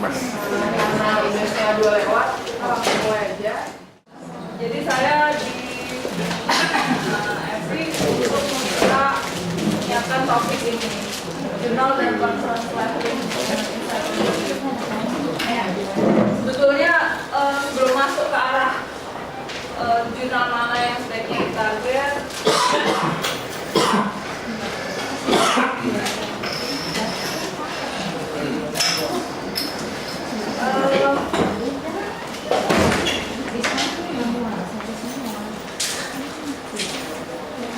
Mas. Karena Indonesia 2 lewat, langsung mulai aja. Jadi saya di FB untuk kita menyiapkan topik ini, jurnal dan conference leveling. Sebetulnya belum masuk ke arah jurnal mana yang sebaiknya ditarget.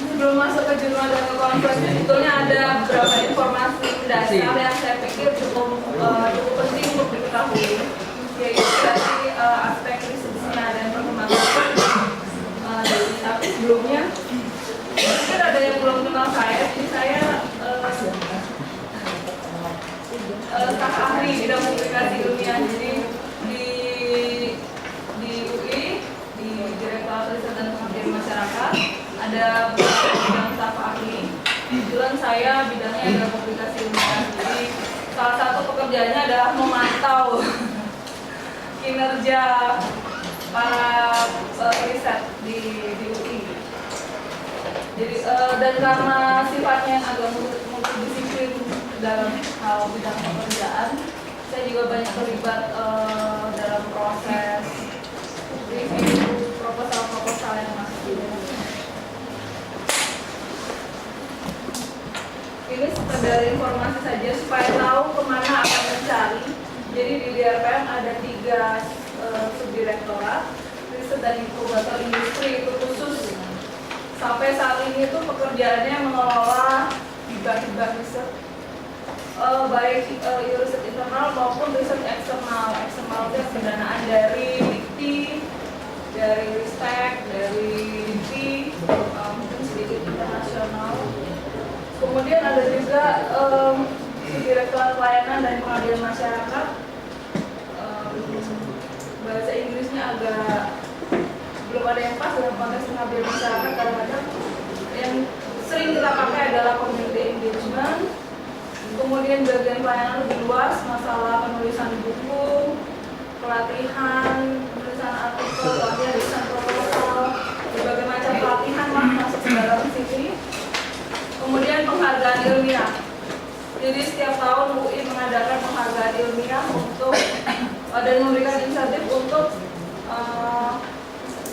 Sebelum masuk ke jurnal dan ke conference, sebetulnya ada beberapa informasi dasar yang saya pikir cukup penting untuk diketahui, yaitu dari aspek risetnya dan perkembangan. Tapi sebelumnya, mungkin ada yang belum kenal saya, jadi saya staf ahli bidang publikasi ilmiah. Jadi di UI, di Direktorat Riset dan Pengabdian Masyarakat, ada bidang staf ahli. Kebetulan saya bidangnya adalah publikasi ilmiah. Jadi salah satu pekerjaannya adalah memantau kinerja para riset di UI. Jadi dan karena sifatnya yang agak multidisiplin dalam hal bidang pekerjaan, saya juga banyak terlibat dalam proses review proposal yang masuk di Indonesia. Ini sekedar informasi saja supaya tahu kemana akan mencari. Jadi di DRPM ada 3 subdirektorat, riset dan inkubator industri itu khusus. Sampai saat ini tuh pekerjaannya mengelola hibah-hibah riset, baik riset internal maupun riset eksternal. Eksternal itu pendanaan dari LIPI, dari Ristek, dari LIPI, mungkin sedikit internasional. Kemudian ada juga Direktorat Pelayanan dan Pengabdian Masyarakat. Bahasa Inggrisnya agak belum ada yang pas dalam konteks pengabdian masyarakat. Kadang-kadang yang sering kita pakai adalah community engagement. Kemudian bagian pelayanan lebih luas, masalah penulisan buku, pelatihan, penulisan artikel, pelatihan desain proposal, berbagai macam pelatihan masuk ke dalam sini. Kemudian penghargaan ilmiah. Jadi setiap tahun UI mengadakan penghargaan ilmiah untuk dan memberikan insentif untuk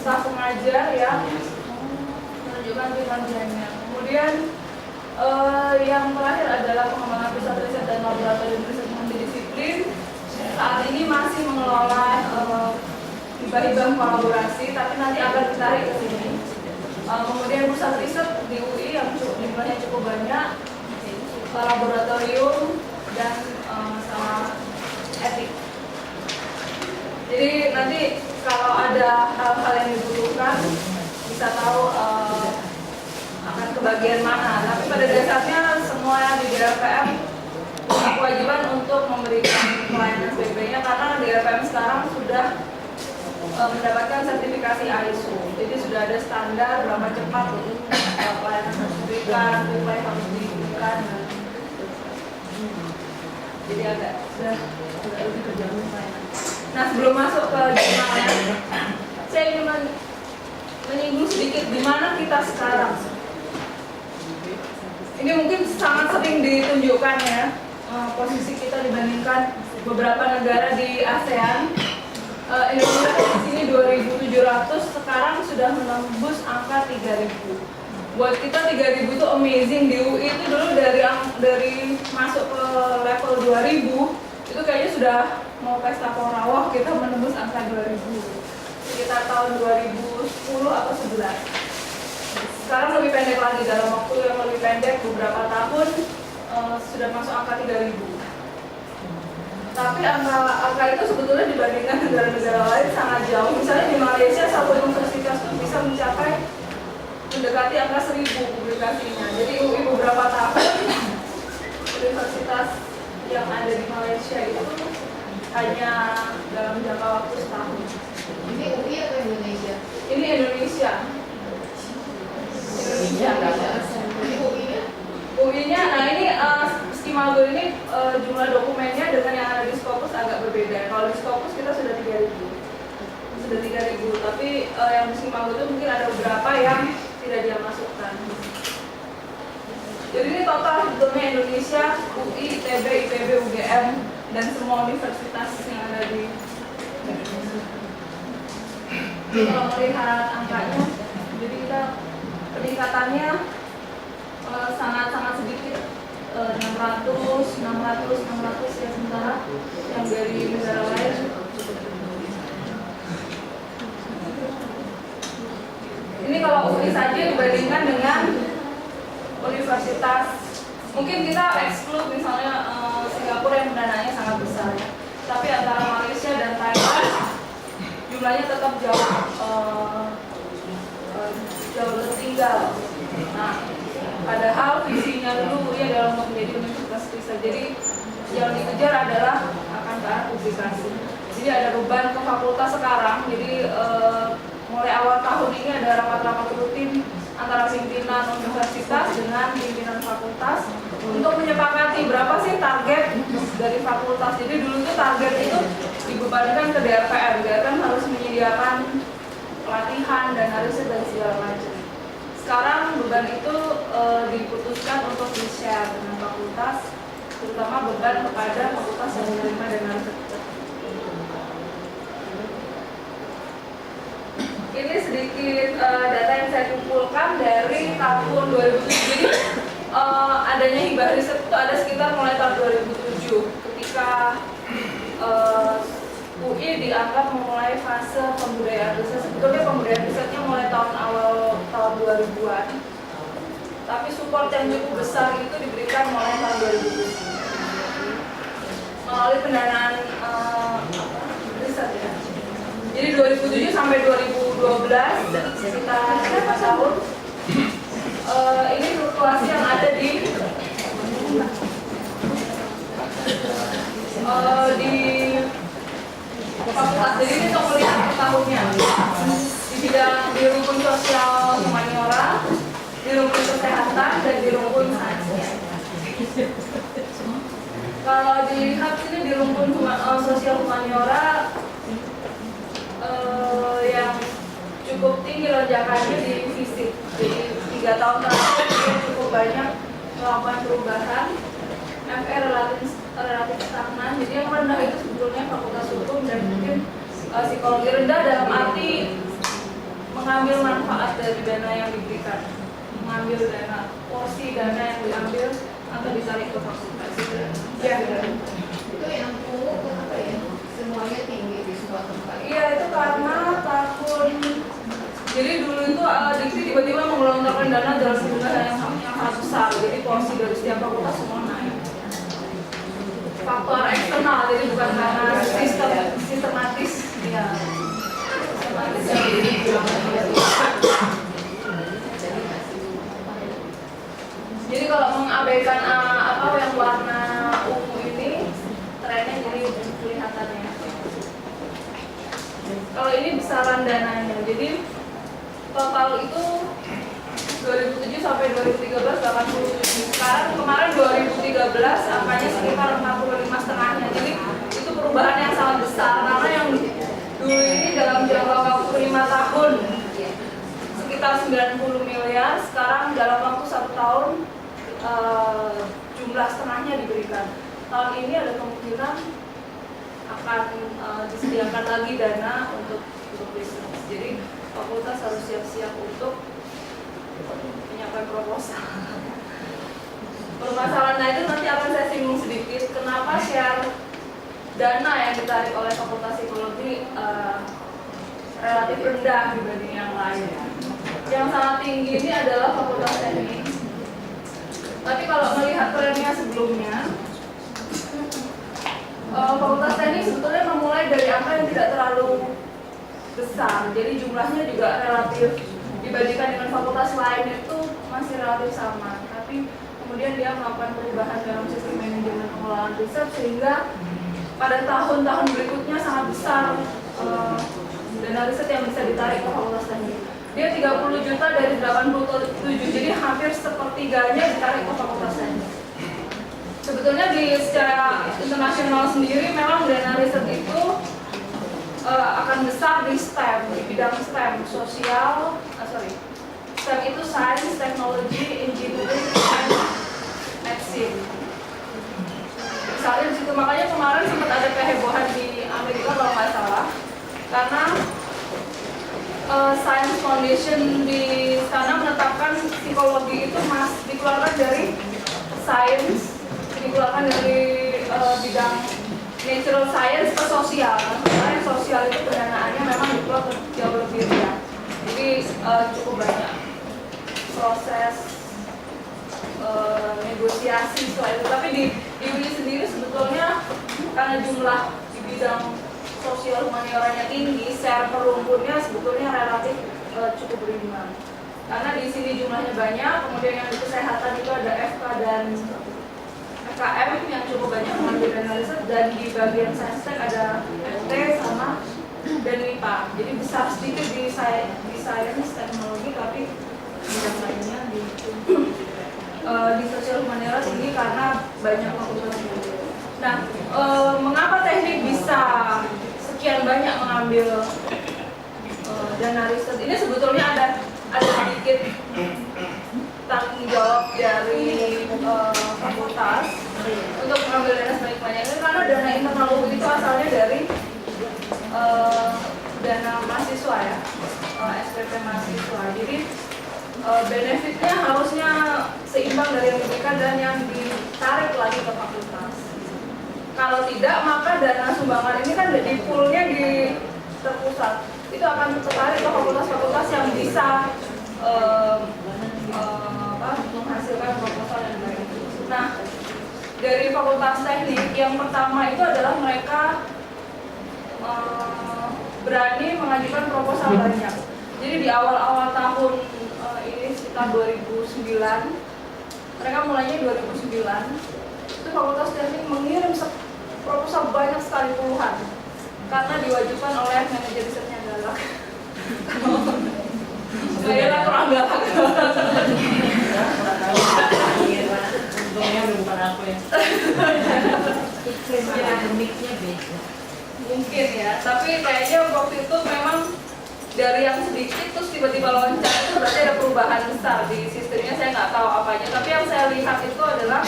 staf pengajar yang menunjukkan kinerjanya. Kemudian yang terakhir adalah pengembangan pusat riset dan laboratorium riset multidisiplin. Saat ini masih mengelola hibah-hibah kolaborasi, tapi nanti akan ditarik ke sini. Kemudian pusat riset di UI yang jumlahnya cukup banyak, laboratorium dan masalah etik. Jadi nanti kalau ada hal-hal yang dibutuhkan bisa tahu akan ke bagian mana. Tapi pada dasarnya semua di DRPM punya kewajiban untuk memberikan pelayanan sebaik-baiknya, karena DRPM sekarang sudah mendapatkan sertifikasi ISO. Jadi sudah ada standar berapa cepat pelayanan harus diberikan, reply harus diberikan. Jadi agak sudah lebih terjamin pelayanan. Nah, sebelum masuk ke jurnalnya, saya ingin menyinggung sedikit di mana kita sekarang. Ini mungkin sangat sering ditunjukkan ya, posisi kita dibandingkan beberapa negara di ASEAN. Indonesia di sini 2.700, sekarang sudah menembus angka 3.000. Buat kita 3.000 itu amazing. Di UI itu dulu dari masuk ke level 2.000 itu kayaknya sudah mau pesta porawah, kita menembus angka 2.000 sekitar tahun 2010 atau 11. Sekarang lebih pendek lagi, dalam waktu yang lebih pendek beberapa tahun sudah masuk angka 3.000. Tapi angka itu sebetulnya dibandingkan negara-negara lain sangat jauh. Misalnya di Malaysia satu universitas itu bisa mencapai mendekati angka 1.000 publikasinya. Jadi UI beberapa tahun universitas yang ada di Malaysia itu hanya dalam jangka waktu setahun. Ini UI atau Indonesia? Ini Indonesia. Ini UI-nya? UI-nya, nah ini Skimaldo ini jumlah dokumennya dengan yang ada di Scopus agak berbeda. contohnya Indonesia, UI, ITB, IPB, UGM, dan semua universitas yang ada di Indonesia. Kalau melihat angkanya, jadi kita peningkatannya sangat-sangat sedikit, 600 ya, sementara yang dari negara lain. Ini kalau UI saja dibandingkan dengan universitas, mungkin kita exclude misalnya Singapura yang pendananya sangat besar ya. Tapi antara Malaysia dan Thailand jumlahnya tetap jauh tertinggal. Nah, padahal visinya dulu ya adalah untuk menjadi universitas riset. Jadi yang dikejar adalah akan ke arah publikasi. Jadi ada beban ke fakultas sekarang. Jadi mulai awal tahun ini ada rapat-rapat rutin antara pimpinan universitas dengan pimpinan fakultas untuk menyepakati berapa sih target dari fakultas. Jadi dulu itu target itu dibebankan ke DRPM. DRPM harus menyediakan pelatihan dan riset dan segala macam. Sekarang beban itu diputuskan untuk di-share dengan fakultas, terutama beban kepada fakultas yang menerima dana riset. Ini sedikit data yang saya kumpulkan dari tahun 2007. Jadi adanya hibah riset itu ada sekitar mulai tahun 2007 ketika UI dianggap memulai fase pembudayaan riset. Sebetulnya pembudayaan risetnya mulai awal tahun 2000-an. Tapi support yang cukup besar itu diberikan mulai tahun 2007 melalui pendanaan riset ya. Jadi 2007 sampai 2012 sekitar 5 tahun. Ini fluktuasi yang ada di fakultas. Jadi ini untuk melihat per tahunnya di bidang di rumpun sosial humaniora, di rumpun kesehatan, dan di rumpun sains. Kalau dilihat sini di rumpun sosial humaniora yang cukup tinggi lonjakannya di fisik. Jadi 3 tahun terakhir dia cukup banyak melakukan perubahan. FE relatif stagnan. Jadi yang rendah itu sebetulnya fakultas hukum dan mungkin psikologi. Rendah dalam arti mengambil manfaat dari dana yang diberikan, mengambil dana, porsi dana yang diambil atau ditarik ke fakultas. Ya. Itu yang pungut kenapa ya? Semuanya tinggi di semua tempat. Iya, itu karena tahun, jadi dulu itu Dikti tiba-tiba menggelontorkan dana dalam jumlah yang sangat besar. Jadi porsi dari setiap fakultas semua naik. Faktor eksternal, jadi bukan karena sistematis. Ya. Sistematis jadi kalau mengabaikan apa yang warna ungu ini, trennya jadi kelihatannya. Kalau ini besaran dananya, jadi total itu 2007 sampai 2013 87. Sekarang kemarin 2013 angkanya sekitar 45,5-nya. Jadi itu perubahan yang sangat besar karena yang dulu ini dalam jangka waktu 5 tahun sekitar 90 miliar, sekarang dalam waktu 1 tahun jumlah setengahnya diberikan. Tahun ini ada kemungkinan akan disediakan lagi dana untuk bisnis. Jadi fakultas harus siap-siap untuk menyiapkan proposal. Permasalahan itu nanti akan saya singgung sedikit. Kenapa share dana yang ditarik oleh fakultas psikologi relatif rendah dibanding yang lain. Yang sangat tinggi ini adalah fakultas teknik. Tapi kalau melihat trennya sebelumnya, fakultas teknik sebetulnya memulai dari angka yang tidak terlalu besar. Jadi jumlahnya juga relatif dibandingkan dengan fakultas lain itu masih relatif sama. Tapi kemudian dia melakukan perubahan dalam sistem manajemen pengelolaan riset sehingga pada tahun-tahun berikutnya sangat besar dana riset yang bisa ditarik ke fakultas teknik. Dia 30 juta dari 87, jadi hampir sepertiganya ditarik ke fakultas teknik. Sebetulnya secara internasional sendiri memang dana riset itu akan besar di STEM, di bidang STEM, STEM itu Science, Technology, Engineering, and Maths. vaksin. Misalnya di situ, makanya kemarin sempat ada kehebohan di Amerika kalau nggak salah, karena Science Foundation di sana menetapkan psikologi itu dikeluarkan dari science, dikeluarkan dari bidang natural science ke sosial. Karena yang sosial itu pendanaannya memang dikeluar jauh lebih rendah. Jadi cukup banyak proses negosiasi soal itu. Tapi di UI sendiri sebetulnya karena jumlah di bidang sosial humanioranya tinggi, share per rumpunnya sebetulnya relatif cukup berimbang. Karena di sini jumlahnya banyak, kemudian yang di kesehatan itu ada FK dan FKM yang cukup banyak mengambil dana riset, dan di bagian saintek ada FT sama dan MIPA. Jadi besar sedikit di science teknologi, tapi bidang lainnya di sosial humaniora tinggi karena banyak fakultas. Nah, mengapa teknik bisa sekian banyak mengambil dana riset? Ini sebetulnya ada sedikit tanggung jawab dari fakultas untuk mengambil dana sebanyak-banyaknya, karena dana internal UI itu asalnya dari dana mahasiswa ya, SPP mahasiswa. Jadi benefitnya harusnya seimbang dari yang diberikan dan yang ditarik lagi ke fakultas. Kalau tidak, maka dana sumbangan ini kan di poolnya di terpusat, itu akan tertarik ke fakultas-fakultas yang bisa menghasilkan proposal yang baik. Nah, dari fakultas teknik yang pertama itu adalah mereka berani mengajukan proposal banyak. Jadi di awal-awal tahun ini sekitar 2009, mereka mulainya 2009, itu fakultas teknik mengirim proposal banyak sekali, puluhan, karena diwajibkan oleh manajer risetnya galak. Kayaknya kurang galak. Untungnya bukan aku ya. Iklim akademiknya beda. Mungkin ya, tapi kayaknya waktu itu memang dari yang sedikit terus tiba-tiba loncat, itu berarti ada perubahan besar di sistemnya. Saya nggak tahu apanya, tapi yang saya lihat itu adalah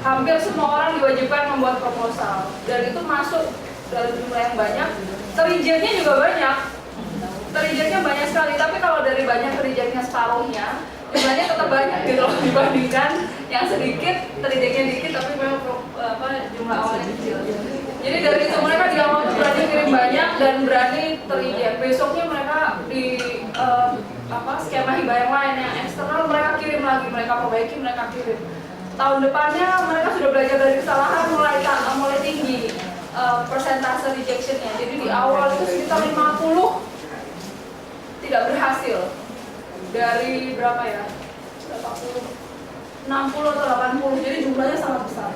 hampir semua orang diwajibkan membuat proposal, dan itu masuk dalam jumlah yang banyak. Terrejectnya juga banyak, terrejectnya banyak sekali. Tapi kalau dari banyak terrejectnya separuhnya, jumlahnya tetap banyak gitu loh, dibandingkan yang sedikit terrejectnya dikit tapi memang jumlah awalnya kecil. Jadi dari itu mereka di awal tuh berani kirim banyak dan berani terreject. Besoknya mereka di skema hibah yang lain yang eksternal mereka kirim lagi, mereka perbaiki, mereka kirim. Tahun depannya mereka sudah belajar dari kesalahan, mulai tinggi persentase rejectionnya. Jadi di awal itu sekitar 50 tidak berhasil. Dari berapa ya? 60 atau 80, jadi jumlahnya sangat besar.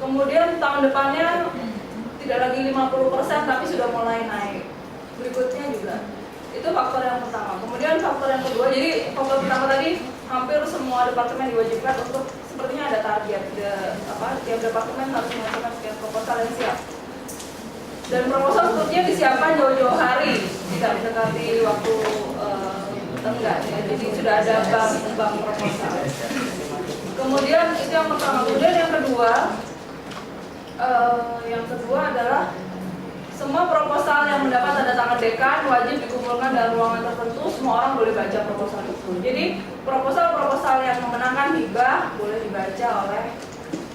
Kemudian tahun depannya tidak lagi 50% tapi sudah mulai naik. Berikutnya juga. Itu faktor yang pertama. Kemudian faktor yang kedua, jadi faktor pertama tadi hampir semua departemen diwajibkan untuk, sepertinya ada target, tiap departemen harus mengajukan sekian proposal yang siap. Dan proposal sebetulnya disiapkan jauh-jauh hari, tidak mendekati waktu tenggat ya. Jadi sudah ada bank proposal. Kemudian itu yang pertama. Kemudian yang kedua adalah semua proposal yang mendapat tanda tangan dekan wajib dikumpulkan dalam ruangan tertentu. Semua orang boleh baca proposal itu. Jadi proposal yang memenangkan hibah boleh dibaca oleh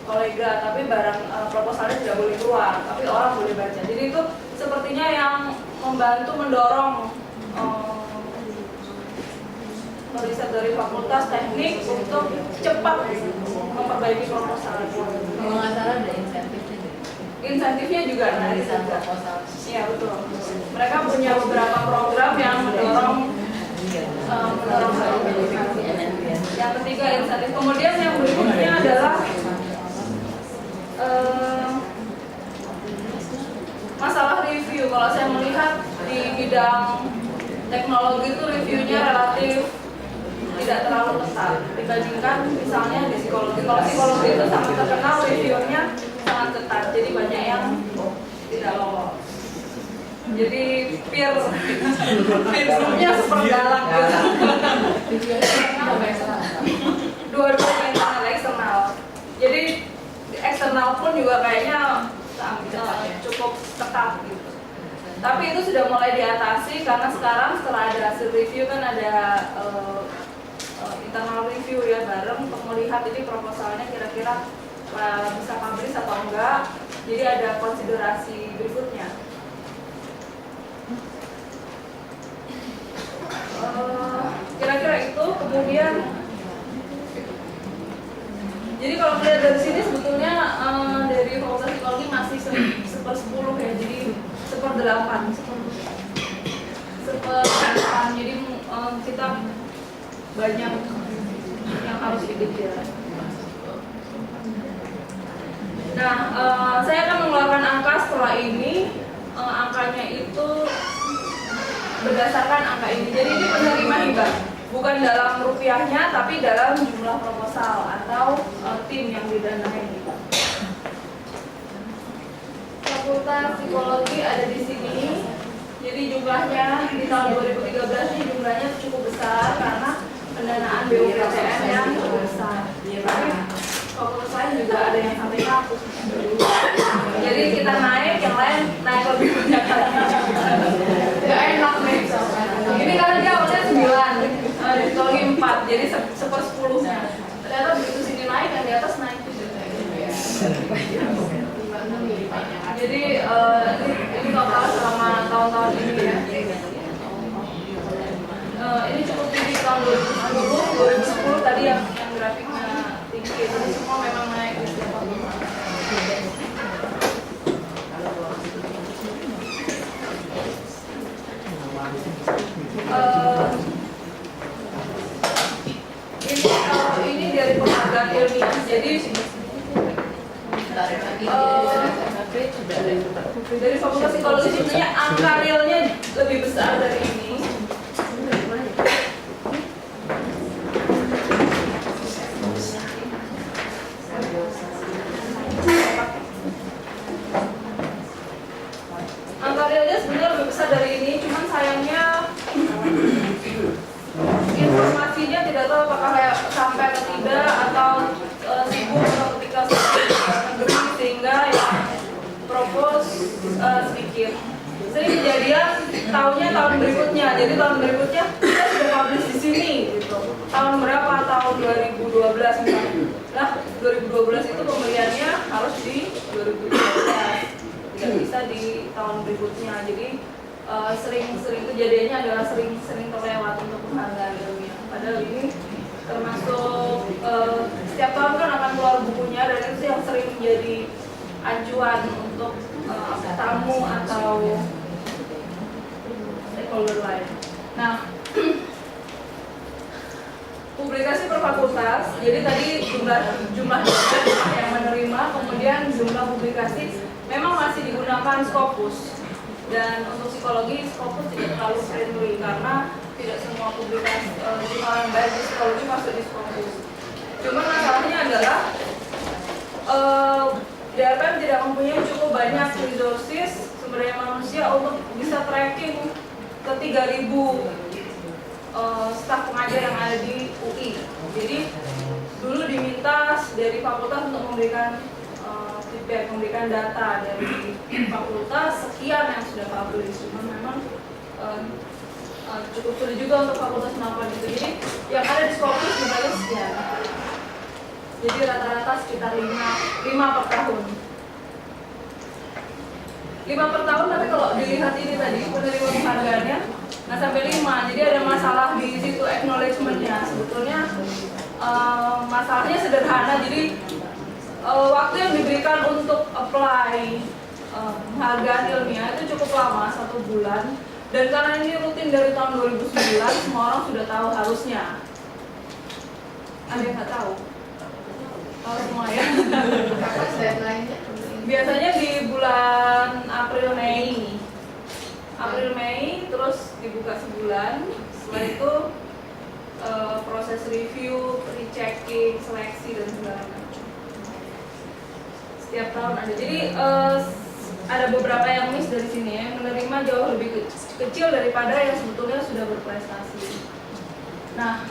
kolega, tapi barang proposalnya tidak boleh keluar, tapi orang boleh baca. Jadi itu sepertinya yang membantu mendorong riset dari fakultas teknik untuk cepat memperbaiki proposal. Kalau nggak salah ada insentifnya. Insentifnya juga ada di sana. Proposal. Iya betul. Mereka punya beberapa program yang mendorong Yang ketiga insentif. Kemudian yang berikutnya adalah masalah review. Kalau saya melihat di bidang teknologi itu reviewnya relatif tidak terlalu ketat dibandingkan misalnya di psikologi. Kalau psikologi itu sangat terkenal reviewnya sangat ketat, jadi banyak yang tidak lolos. Jadi peer groupnya super galak gitu. Dua-duanya internal eksternal. internal pun juga kayaknya cukup ketat gitu. Tapi itu sudah mulai diatasi karena sekarang setelah ada hasil review kan ada internal review ya bareng untuk melihat ini proposalnya kira-kira bisa publish atau enggak. Jadi ada konsiderasi berikutnya. Kira-kira itu. Kemudian jadi kalau melihat dari sini sebetulnya dari Fakultas Psikologi masih 1/10 ya, jadi 1/8. Jadi kita banyak yang harus dikejar. Nah, saya akan mengeluarkan angka setelah ini. Angkanya itu berdasarkan angka ini. Jadi ini penerima hibah, bukan dalam rupiahnya, tapi dalam jumlah proposal atau tim yang didanai. Fakultas Psikologi ada di sini. Jadi jumlahnya di tahun 2013 ini jumlahnya cukup besar karena pendanaan BUPTN yang cukup besar. Tapi fakultas lain juga ada yang sampai 100. Jadi kita naik, yang lain naik lebih banyak lagi. Gak enak nih. Ini karena dia awalnya 9, di psikologi 4, jadi 1/10-nya. Ternyata begitu sini naik, yang di atas naik juga. Jadi ini total selama tahun-tahun ini ya. Ini cukup tinggi tahun 2010 tadi yang grafiknya tinggi. Jadi semua memang naik di setiap tahun. Ini dari penghargaan ilmiah. Jadi dari Fakultas Psikologi sebenarnya angka realnya lebih besar dari ini. Angka realnya sebenarnya lebih besar dari ini, cuman sayangnya informasinya tidak tahu apakah sampai atau tidak atau sibuk atau ketika negeri sehingga ya propose sedikit. Sering kejadian tahun berikutnya, jadi tahun berikutnya kita sudah publish di sini gitu. Tahun berapa? Tahun 2012 misalnya. Nah 2012 itu pembeliannya harus di 2012, tidak bisa di tahun berikutnya. Jadi sering kejadiannya adalah sering terlewat untuk penghargaan ilmiah. Padahal ini termasuk setiap tahun kan akan keluar bukunya dan itu yang sering menjadi acuan untuk tamu atau stakeholder lain. Nah, publikasi per fakultas. Jadi tadi jumlah yang menerima, kemudian jumlah publikasi memang masih digunakan Scopus. Dan untuk psikologi, Scopus tidak terlalu friendly karena tidak semua publikasi jurnal yang baik di psikologi masuk di Scopus. Cuma masalahnya adalah DRPM tidak mempunyai cukup banyak resources sumber daya manusia untuk bisa tracking ke 3.000 staf pengajar yang ada di UI. Jadi dulu diminta dari fakultas untuk memberikan feedback, memberikan data dari fakultas sekian yang sudah publish. Cuma memang cukup sulit juga untuk fakultas melakukan itu. Jadi yang ada di Scopus sebenarnya sekian. Jadi rata-rata sekitar 5 per tahun. 5 per tahun, tapi kalau dilihat ini tadi penerima penghargaannya nggak sampai 5. Jadi ada masalah di situ acknowledgement-nya. Sebetulnya masalahnya sederhana. Jadi waktu yang diberikan untuk apply penghargaan ilmiah itu cukup lama, 1 bulan. Dan karena ini rutin dari tahun 2009, semua orang sudah tahu harusnya. Ada yang nggak tahu? Tahu semua ya? Kapan deadline-nya? Biasanya di bulan April Mei, terus dibuka sebulan. Setelah itu proses review, rechecking, seleksi dan segala macam. Setiap tahun ada. Jadi ada beberapa yang miss dari sini ya, menerima jauh lebih kecil daripada yang sebetulnya sudah berprestasi. Nah,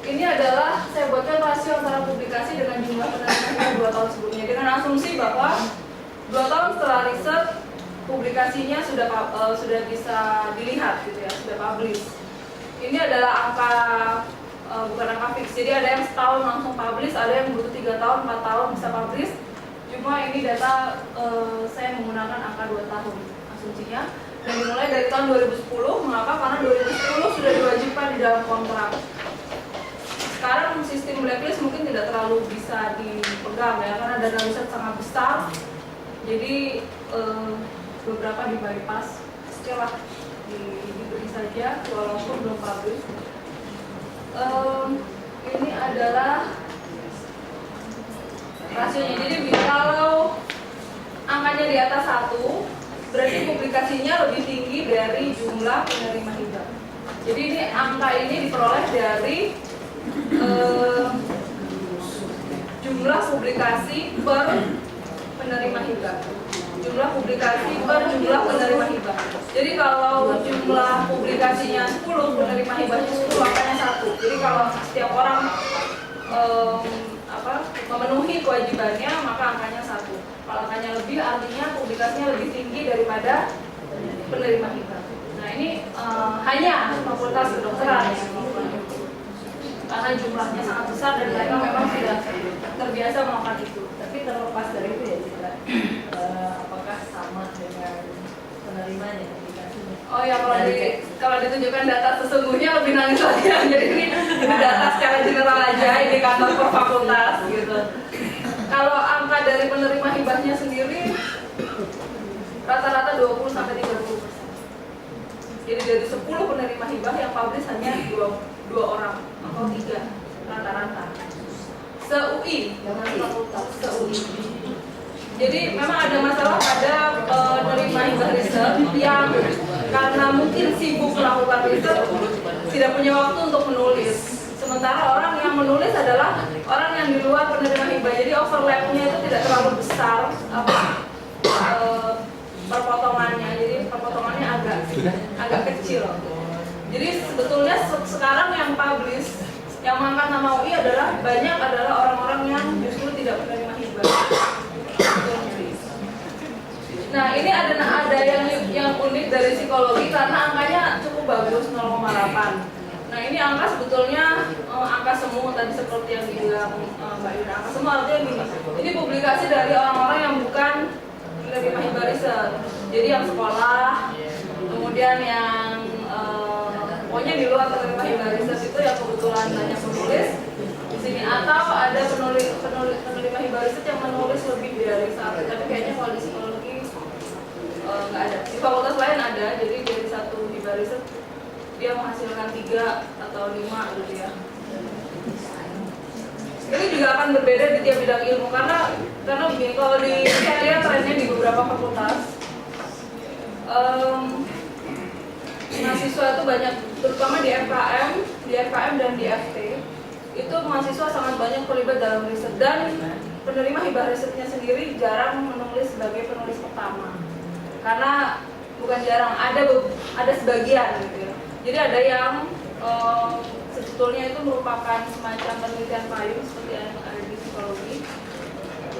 ini adalah saya buatkan rasio antara publikasi dengan jumlah penerima 2 tahun sebelumnya dengan asumsi bahwa 2 tahun setelah riset publikasinya sudah bisa dilihat gitu ya, sudah publish. Ini adalah angka bukan angka fix. Jadi ada yang setahun langsung publish, ada yang butuh 3 tahun, 4 tahun bisa publish. Cuma ini data saya menggunakan angka 2 tahun asumsinya. Dan dimulai dari tahun 2010. Mengapa? Karena 2010 sudah diwajibkan di dalam kontrak. Sekarang sistem blacklist mungkin tidak terlalu bisa dipegang ya, karena dana riset sangat besar. Jadi beberapa di bypass, setelah diberi saja walaupun belum publish. Ini adalah rasionya. Jadi kalau angkanya di atas 1, berarti publikasinya lebih tinggi dari jumlah penerima hibah. Jadi ini angka ini diperoleh dari jumlah publikasi per penerima hibah. Jumlah publikasi per jumlah penerima hibah. Jadi kalau jumlah publikasinya 10, penerima hibahnya 10, angkanya 1. Jadi kalau setiap orang memenuhi kewajibannya, maka angkanya 1. Kalau angkanya lebih, artinya publikasinya lebih tinggi daripada penerima hibah. Nah ini hanya fakultas kedokteran yang melakukan itu, karena jumlahnya sangat besar dan mereka memang sudah terbiasa melakukan itu. Tapi terlepas dari itu ya Citra, apakah sama dengan penerimanya publikasinya? Oh ya, kalau ditunjukkan data sesungguhnya lebih nangis lagi. Jadi ini data secara general aja, indikator per fakultas gitu. Kalau angka dari penerima hibahnya sendiri rata-rata 20-30%. Jadi dari 10 penerima hibah yang publish hanya 2 orang atau 3 rata-rata. Se-UI, se-UI. Jadi memang ada masalah pada penerima hibah riset yang karena mungkin sibuk melakukan riset tidak punya waktu untuk menulis. Sementara orang yang menulis adalah orang yang di luar penerima hibah. Jadi overlapnya itu tidak terlalu besar perpotongannya. Jadi perpotongannya agak kecil. Jadi sebetulnya sekarang yang publish, yang mengangkat nama UI adalah orang-orang yang justru tidak penerima hibah. Nah ini ada yang unik dari psikologi karena angkanya cukup bagus 0,8. Nah ini angka sebetulnya angka semu tadi seperti yang dibilang Mbak Ira. Angka semu artinya gini, ini publikasi dari orang-orang yang bukan penerima hibah riset. Jadi yang sekolah, kemudian yang pokoknya di luar penerima hibah riset itu yang kebetulan banyak menulis di sini, atau ada penerima hibah riset yang menulis lebih dari 1. Tapi kayaknya kalau di psikologi nggak ada. Di fakultas lain ada, jadi dari 1 hibah riset dia menghasilkan 3 atau 5 gitu ya. Ini juga akan berbeda di tiap bidang ilmu karena begini, kalau saya lihat trennya di beberapa fakultas mahasiswa itu banyak, terutama di FKM dan di FT itu mahasiswa sangat banyak terlibat dalam riset, dan penerima hibah risetnya sendiri jarang menulis sebagai penulis pertama. Karena bukan jarang, ada sebagian gitu ya. Jadi ada yang sebetulnya itu merupakan semacam penelitian payung seperti yang ada di psikologi.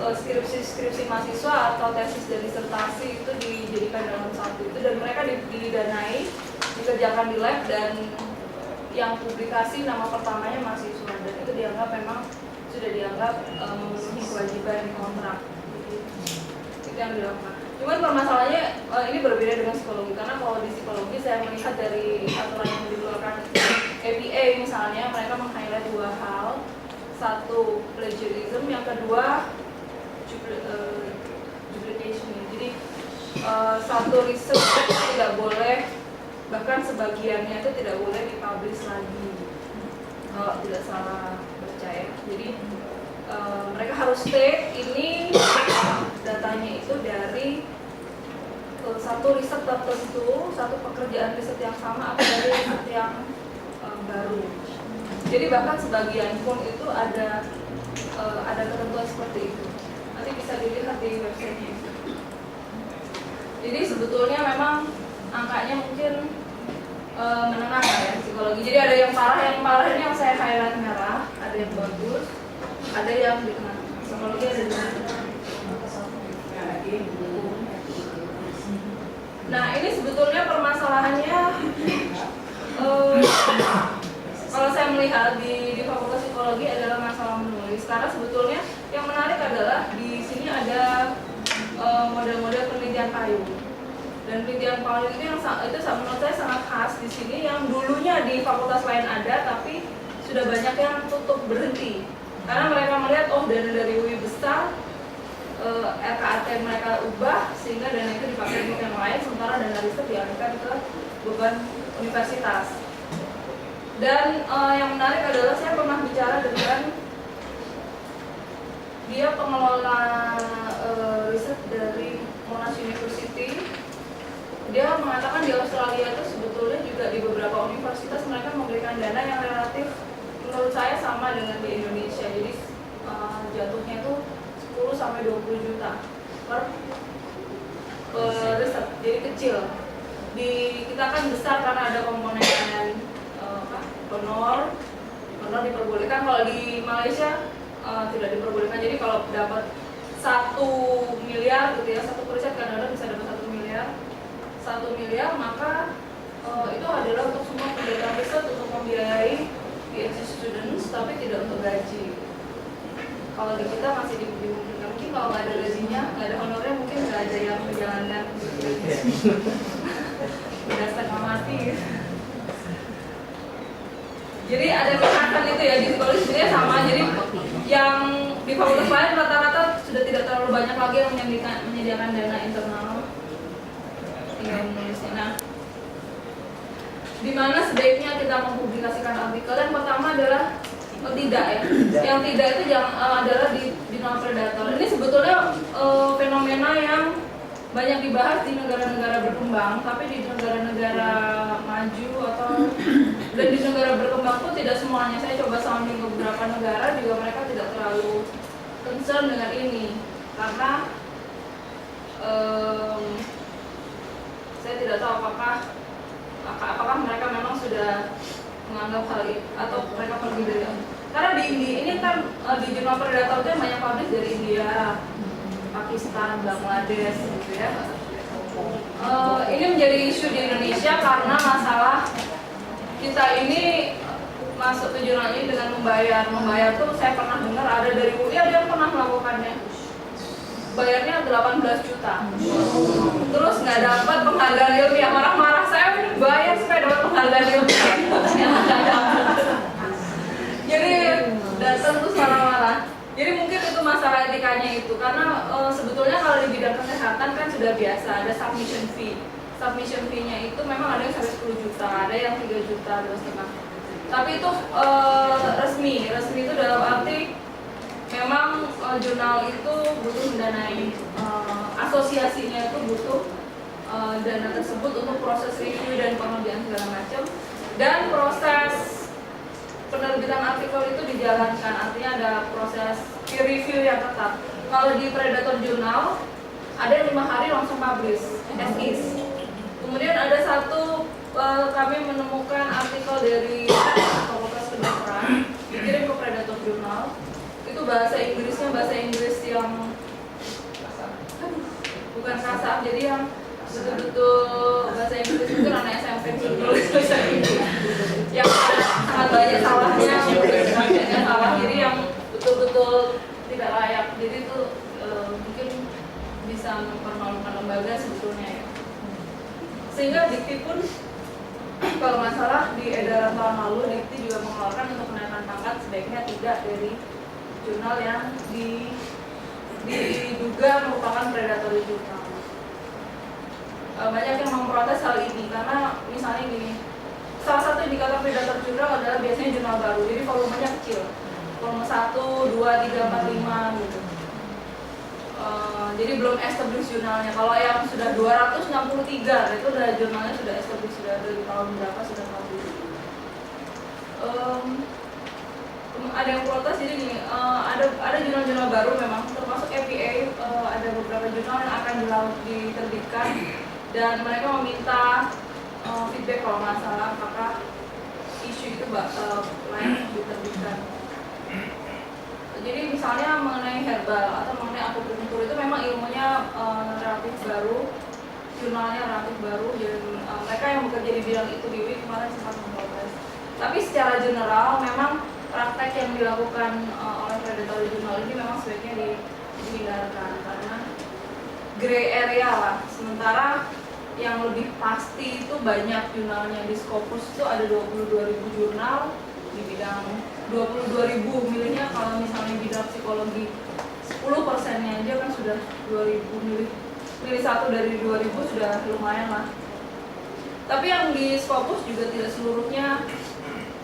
Skripsi mahasiswa atau tesis dan disertasi itu dijadikan dalam satu itu, dan mereka didanai, dikerjakan di lab, dan yang publikasi nama pertamanya mahasiswa, dan itu sudah dianggap memenuhi kewajiban di kontrak. Jadi itu yang dilakukan. Cuman permasalahannya ini berbeda dengan psikologi, karena kalau di psikologi saya melihat dari aturan yang dikeluarkan APA misalnya, mereka meng-highlight 2 hal. Satu, plagiarism, yang kedua duplication. Jadi satu riset tidak boleh, bahkan sebagiannya itu tidak boleh dipublish lagi kalau tidak salah baca ya. Jadi mereka harus state ini datanya itu dari satu riset tertentu, satu pekerjaan riset yang sama atau dari riset yang baru. Jadi bahkan sebagian pun itu ada ketentuan seperti itu. Nanti bisa dilihat di websitenya. Jadi sebetulnya memang angkanya mungkin menengah lah ya psikologi. Jadi ada yang parah ini yang saya highlight merah, ada yang bagus, ada yang di tengah. Psikologi ada di tengah. Nah ini sebetulnya permasalahannya kalau saya melihat di Fakultas Psikologi adalah masalah menulis. Karena sebetulnya yang menarik adalah di sini ada model-model penelitian payung. Dan penelitian payung itu menurut saya sangat khas di sini, yang dulunya di fakultas lain ada, tapi sudah banyak yang tutup berhenti. Karena mereka melihat dana dari UI besar, RKAT mereka ubah sehingga dana itu dipakai untuk yang lain, sementara dana riset dialihkan ke beban universitas. Dan yang menarik adalah saya pernah bicara dengan dia pengelola riset dari Monash University. Dia mengatakan di Australia itu sebetulnya juga di beberapa universitas mereka memberikan dana yang relatif menurut saya sama dengan di Indonesia. Jadi jatuhnya itu 10 sampai 20 juta per riset. Jadi kecil. Di kita kan besar karena ada komponen donor diperbolehkan. Kalau di Malaysia tidak diperbolehkan. Jadi kalau dapat 1 miliar gitu ya, satu riset kadang-kadang bisa dapat 1 miliar. 1 miliar, maka itu adalah untuk semua kegiatan riset untuk membiayai PhD students, tapi tidak untuk gaji. Kalau di kita masih dimungkinkan, mungkin kalau nggak ada gajinya, nggak ada honornya, mungkin nggak ada yang menjalankan udah setengah mati. Jadi ada kekhasan itu ya, di psikologi sebenarnya sama. Jadi yang di fakultas lain rata-rata sudah tidak terlalu banyak lagi yang menyediakan dana internal. Nah, di mana sebaiknya kita mempublikasikan artikel? Yang pertama adalah tidak ya. Yang tidak itu adalah di jurnal Predator. Ini sebetulnya fenomena yang banyak dibahas di negara-negara berkembang, tapi di negara-negara maju dan di negara berkembang pun tidak semuanya. Saya coba sounding ke beberapa negara juga mereka tidak terlalu concern dengan ini karena saya tidak tahu apakah mereka memang sudah menganggap hal ini atau mereka pergi dari karena di ini kan di jurnal Predator itu banyak publish dari India, Pakistan, Bangladesh gitu ya. Ini menjadi isu di Indonesia karena masalah kita ini masuk ke jurnal ini dengan membayar tuh saya pernah dengar ada dari UI ada yang pernah melakukannya. Bayarnya 18 juta. Terus nggak dapat penghargaan ilmiah, marah-marah saya udah bayar supaya dapat penghargaan ilmiah. Jadi datang terus marah-marah. Jadi mungkin itu masalah etikanya itu karena sebetulnya kalau di bidang kesehatan kan sudah biasa ada submission fee. Submission fee-nya itu memang ada yang sampai 10 juta, ada yang 3 juta, 2,5. Tapi itu resmi itu dalam arti memang jurnal itu butuh mendanai, asosiasinya itu butuh dana tersebut untuk proses review dan pengerjaan segala macam, dan proses penerbitan artikel itu dijalankan, artinya ada proses peer review yang ketat. Kalau di Predator Journal ada 5 hari langsung publish as is. Kemudian ada satu kami menemukan artikel dari Fakultas Kedokteran dikirim ke Predator Journal. Itu bahasa Inggris yang bukan kasar, jadi yang betul-betul bahasa Inggris itu anak SMP nulis bahasa Inggris yang sangat banyak salahnya, salah, jadi yang betul-betul tidak layak. Jadi itu mungkin bisa mempermalukan lembaga sebetulnya ya. Sehingga Dikti pun kalau nggak salah di edaran tahun lalu Dikti juga mengeluarkan untuk kenaikan pangkat sebaiknya tidak dari jurnal yang diduga merupakan predatory jurnal. Banyak yang memprotes hal ini karena misalnya gini, salah satu indikator predator jurnal adalah biasanya jurnal baru, jadi volumenya kecil, volume 1, 2, 3, 4, 5 gitu. Jadi belum established jurnalnya. Kalau yang sudah 263 itu udah jurnalnya sudah established, sudah dari tahun berapa sudah publish. Ada yang protes, jadi gini, ada jurnal-jurnal baru memang, termasuk APA, ada beberapa jurnal yang akan diterbitkan dan mereka meminta feedback kalau nggak salah apakah isu itu layak diterbitkan. Jadi misalnya mengenai herbal atau mengenai akupuntur itu memang ilmunya relatif baru, jurnalnya relatif baru, dan mereka yang bekerja di bidang itu di UI kemarin sempat memprotes. Tapi secara general memang praktek yang dilakukan oleh predatory jurnal ini memang sebaiknya dihindarkan karena gray area lah. Sementara yang lebih pasti itu banyak jurnalnya. Di Scopus itu ada 22.000 jurnal di bidang 22.000, milihnya kalau misalnya bidang psikologi 10%-nya aja kan sudah 2.000, milih satu dari 2.000 sudah lumayan lah. Tapi yang di Scopus juga tidak seluruhnya.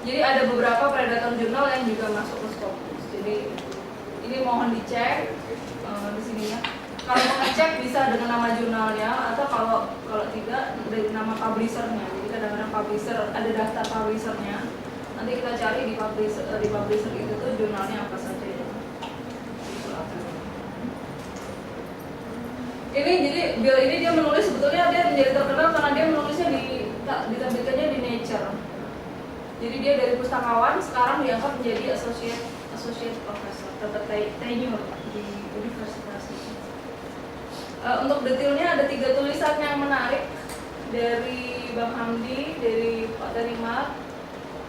Jadi ada beberapa predator jurnal yang juga masuk ke Scopus. Jadi ini mohon dicek di sininya. Kalau mau ngecek bisa dengan nama jurnalnya atau kalau tidak dari nama publishernya. Jadi kadang-kadang publisher ada daftar publishernya. Nanti kita cari di publisher itu tuh jurnalnya apa saja ya. Ini jadi Bill ini dia menulis sebetulnya dia menjadi terkenal karena dia menulisnya diterbitkannya di Nature. Jadi dia dari pustakawan sekarang diangkat menjadi associate professor, tetap tenure di universitas ini. Untuk detailnya ada 3 tulisan yang menarik dari Bang Hamdi, dari Pak Tanimar,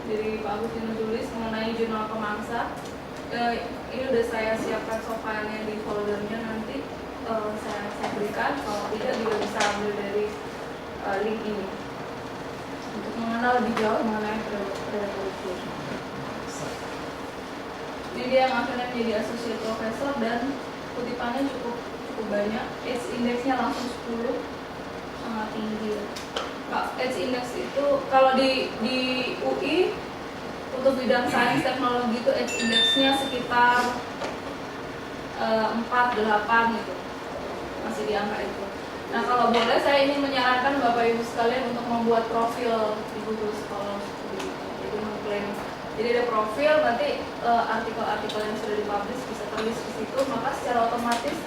dari Pak Agustinus tulis mengenai jurnal Pemangsa. Ini udah saya siapkan soalnya di foldernya, nanti saya berikan. Kalau tidak juga bisa ambil dari link ini untuk mengenal lebih jauh mengenai predator. Ini dia yang akhirnya menjadi associate professor dan kutipannya cukup banyak. Edge indexnya langsung 10, sangat tinggi. Edge index itu kalau di UI untuk bidang sains teknologi itu edge indexnya sekitar 4-8 gitu, masih di angka itu. Nah kalau boleh saya ingin menyarankan Bapak Ibu sekalian untuk membuat profil di Google Scholar. Jadi mengklaim, jadi ada profil, nanti artikel-artikel yang sudah dipublish bisa terlist di situ, maka secara otomatis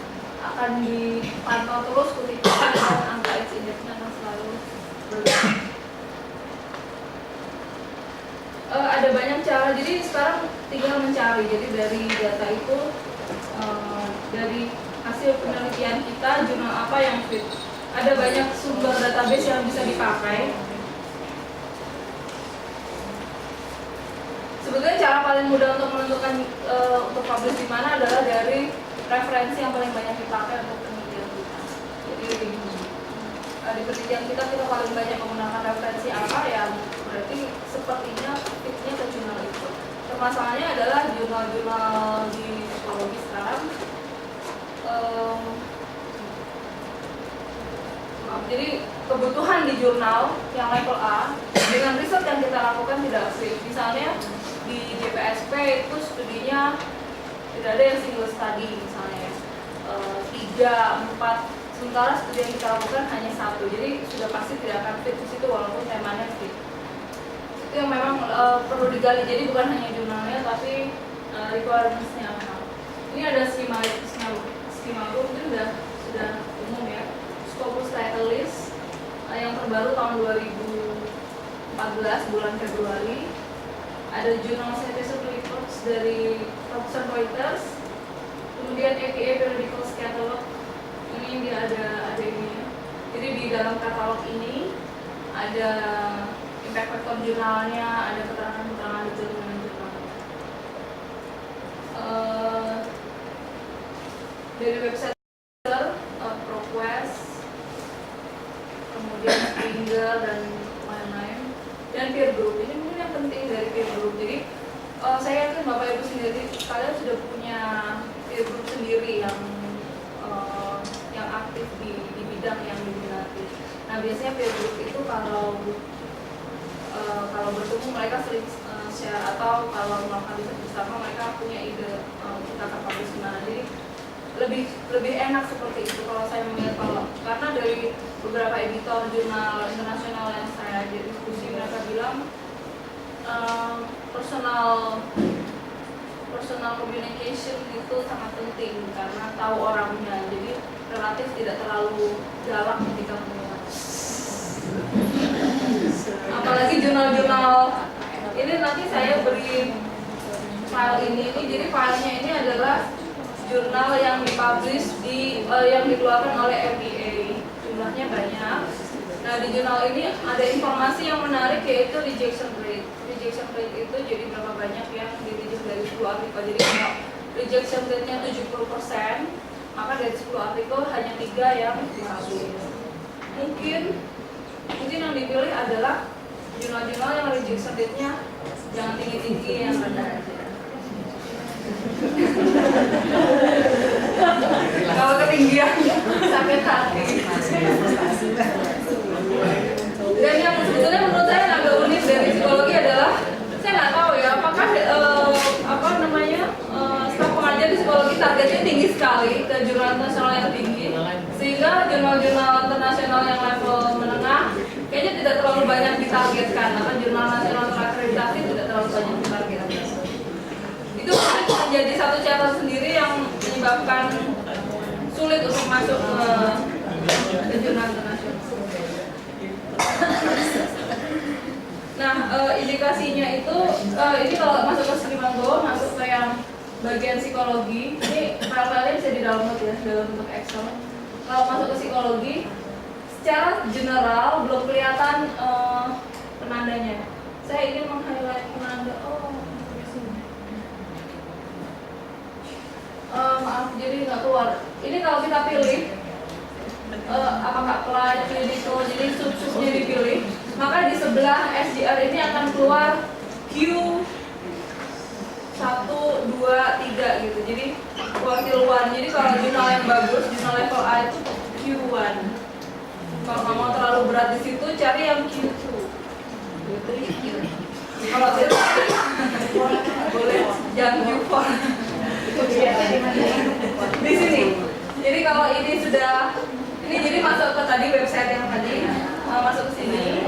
akan dipantau terus kutipan dan angka edge indexnya akan selalu berbeda. Ada banyak cara, jadi sekarang tinggal mencari. Jadi dari data itu, dari hasil penelitian kita, jurnal apa yang fit. Ada banyak sumber database yang bisa dipakai. Sebetulnya cara paling mudah untuk menentukan untuk publish di mana adalah dari referensi yang paling banyak dipakai untuk penelitian kita. Jadi di penelitian kita paling banyak menggunakan referensi apa yang berarti sepertinya fitnya ke jurnal itu. Permasalahannya adalah jurnal-jurnal di psikologi sekarang. Jadi kebutuhan di jurnal yang level A dengan riset yang kita lakukan tidak fit. Misalnya di JPSP itu studinya tidak ada yang single study misalnya 3, 4, sementara studi yang kita lakukan hanya 1, jadi sudah pasti tidak akan fit di situ walaupun temanya fit. Itu yang memang perlu digali, jadi bukan hanya jurnalnya tapi requirements-nya apa. Ini ada skema book, itu sudah umum ya. Scopus title list yang terbaru tahun 2014 bulan Februari. Ada Journal Citation Reports dari Thomson Reuters, kemudian APA Periodical Catalog. Ini dia ada ini. Jadi di dalam katalog ini ada impact factor jurnalnya, ada keterangan-keterangan di jurnal. Dari website ProQuest, kemudian Springer dan lain-lain, dan peer group. Ini mungkin yang penting dari peer group. Jadi saya yakin Bapak Ibu sendiri kalian sudah punya peer group sendiri yang aktif di bidang yang diminati. Nah biasanya peer group itu kalau bertemu mereka sering share, atau kalau melakukan riset bersama mereka punya ide kita akan publish gimana. Jadi lebih enak seperti itu kalau saya melihat, karena dari beberapa editor jurnal internasional yang saya diskusi, mereka bilang personal communication itu sangat penting karena tahu orangnya, jadi relatif tidak terlalu galak ketika menilai. nanti saya beri file ini. Jadi filenya ini adalah jurnal yang dipublish yang dikeluarkan oleh FDA. Jumlahnya banyak. Nah, di jurnal ini ada informasi yang menarik, yaitu rejection rate. Rejection rate itu jadi berapa banyak yang di-reject dari 10 artikel. Jadi kalau rejection rate-nya 70%, maka dari 10 artikel hanya 3 yang dipublish. Mungkin yang dipilih adalah jurnal-jurnal yang rejection rate-nya jangan tinggi-tinggi, yang rendah aja. Kalau ketinggian sakit hati. Dan yang sebetulnya menurut saya yang agak unik dari psikologi adalah, saya nggak tahu ya apakah staf pengajar di psikologi targetnya tinggi sekali ke jurnal internasional yang tinggi, sehingga jurnal-jurnal internasional yang level menengah kayaknya tidak terlalu banyak ditargetkan, atau jurnal nasional terakreditasi tidak terlalu banyak ditargetkan. Itu menjadi satu catatan sendiri yang menyebabkan sulit untuk masuk ke jurnal internasional. Nah, indikasinya itu, ini kalau masuk ke Slimango, masuk ke yang bagian psikologi, ini file-filenya bisa di-download ya dalam bentuk Excel. Kalau masuk ke psikologi, secara general belum kelihatan penandanya. Saya ingin meng-highlight penanda. Maaf, jadi nggak keluar. Ini kalau kita pilih apakah applied, clinical, jadi sub-subnya dipilih, maka di sebelah SDR ini akan keluar Q1, 2, 3 gitu. Jadi wakil 1. Jadi kalau jurnal yang bagus, jurnal level A itu Q1. Kalau nggak mau terlalu berat di situ, cari yang Q2. Kalau tidak, boleh jangan Q4. Di sini. Jadi kalau ini sudah, ini jadi masuk ke tadi website yang tadi, masuk ke sini.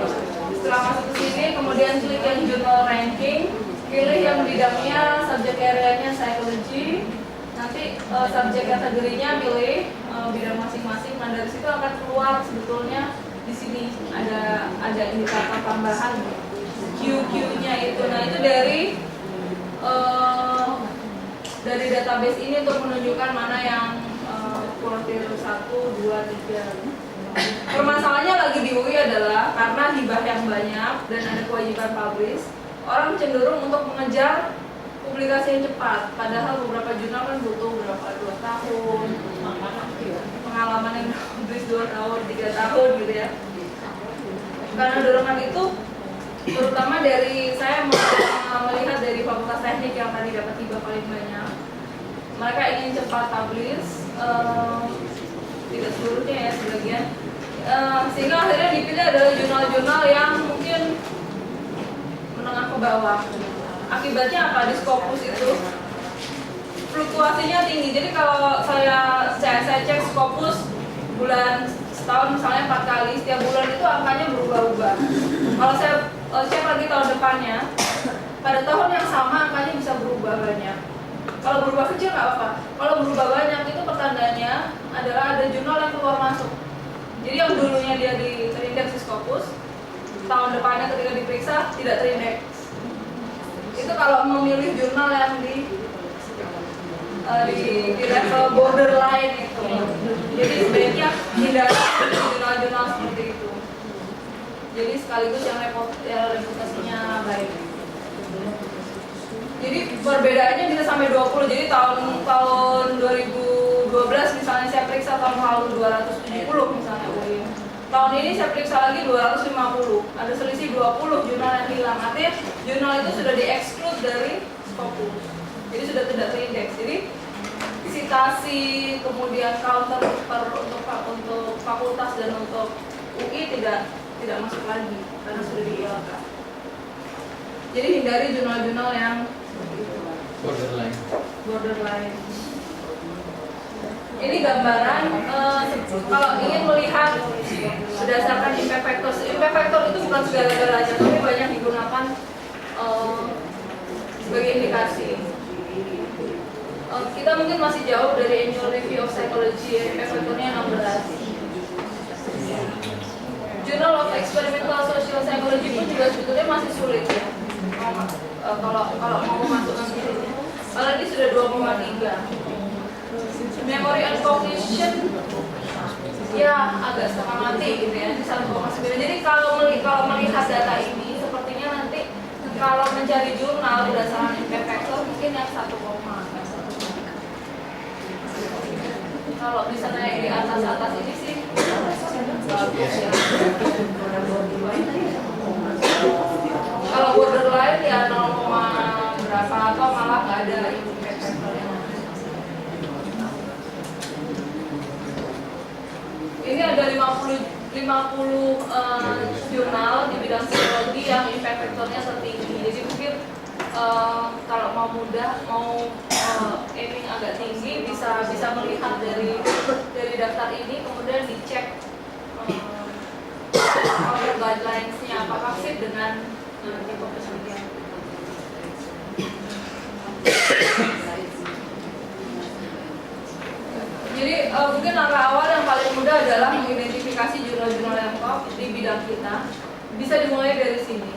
Setelah masuk ke sini, kemudian klik yang journal ranking, pilih yang bidangnya, subjek area-nya psychology. Nanti subjek kategorinya pilih bidang masing-masing. Nah, dari situ akan keluar sebetulnya di sini ada indikator tambahan QQ-nya itu. Nah, itu dari database ini untuk menunjukkan mana yang kuartil 1, 2, 3. Permasalahannya lagi di UI adalah karena hibah yang banyak dan ada kewajiban publish, orang cenderung untuk mengejar publikasi yang cepat. Padahal beberapa jurnal kan butuh 2 tahun, pengalaman yang publish 2 tahun, 3 tahun gitu ya. Karena dorongan itu, terutama dari saya melihat dari Fakultas Teknik yang tadi dapat hibah paling banyak, mereka ingin cepat publish, tidak seluruhnya ya, sebagian, sehingga akhirnya dipilih adalah jurnal-jurnal yang mungkin menengah ke bawah. Akibatnya apa? Di Scopus itu fluktuasinya tinggi. Jadi kalau saya cek Scopus bulan setahun misalnya 4 kali, setiap bulan itu angkanya berubah-ubah. Kalau saya cek lagi tahun depannya, pada tahun yang sama angkanya bisa berubah banyak. Kalau berubah kecil nggak apa-apa. Kalau berubah banyak itu pertandanya adalah ada jurnal yang keluar masuk. Jadi yang dulunya dia terindeks di Scopus, tahun depannya ketika diperiksa tidak terindeks. Itu kalau memilih jurnal yang di level borderline itu. Jadi sebaiknya hindari jurnal-jurnal seperti itu. Jadi sekaligus yang reputasinya baik. Jadi perbedaannya bisa sampai 20. Jadi tahun 2012 misalnya saya periksa tahun lalu 270 misalnya UI. Tahun ini saya periksa lagi 250. Ada selisih 20 jurnal yang hilang. Artinya jurnal itu sudah di-exclude dari Scopus. Jadi sudah tidak terindeks. Jadi citasi kemudian counter untuk fakultas dan untuk UI tidak masuk lagi karena sudah di-ILK. Jadi hindari jurnal-jurnal yang borderline. Ini gambaran kalau ingin melihat berdasarkan impact factor. Impact factor itu bukan segala-galanya, tapi banyak digunakan sebagai indikasi. Kita mungkin masih jauh dari Annual Review of Psychology, impact factornya 16. Journal of Experimental Social Psychology pun juga sebetulnya masih sulit ya. kalau mau memasukkan di sini. Kalau ini sudah 2,3. Memory and cognition ya agak setengah mati gitu ya, di 1,9. Jadi kalau melihat data ini sepertinya nanti kalau mencari jurnal berdasarkan impact factor mungkin yang 1, kalau bisa naik di atas ini sih bagus ya. Kalau borderline ya 0, berapa atau malah nggak ada impact factor yang ada. Ini ada 50 jurnal di bidang psikologi yang impact factornya tertinggi. Jadi mungkin kalau mau aiming agak tinggi bisa melihat dari daftar ini, kemudian dicek guidelines-nya apakah fit dengan tipe penelitian. Jadi mungkin langkah awal yang paling mudah adalah mengidentifikasi jurnal-jurnal yang top di bidang kita. Bisa dimulai dari sini.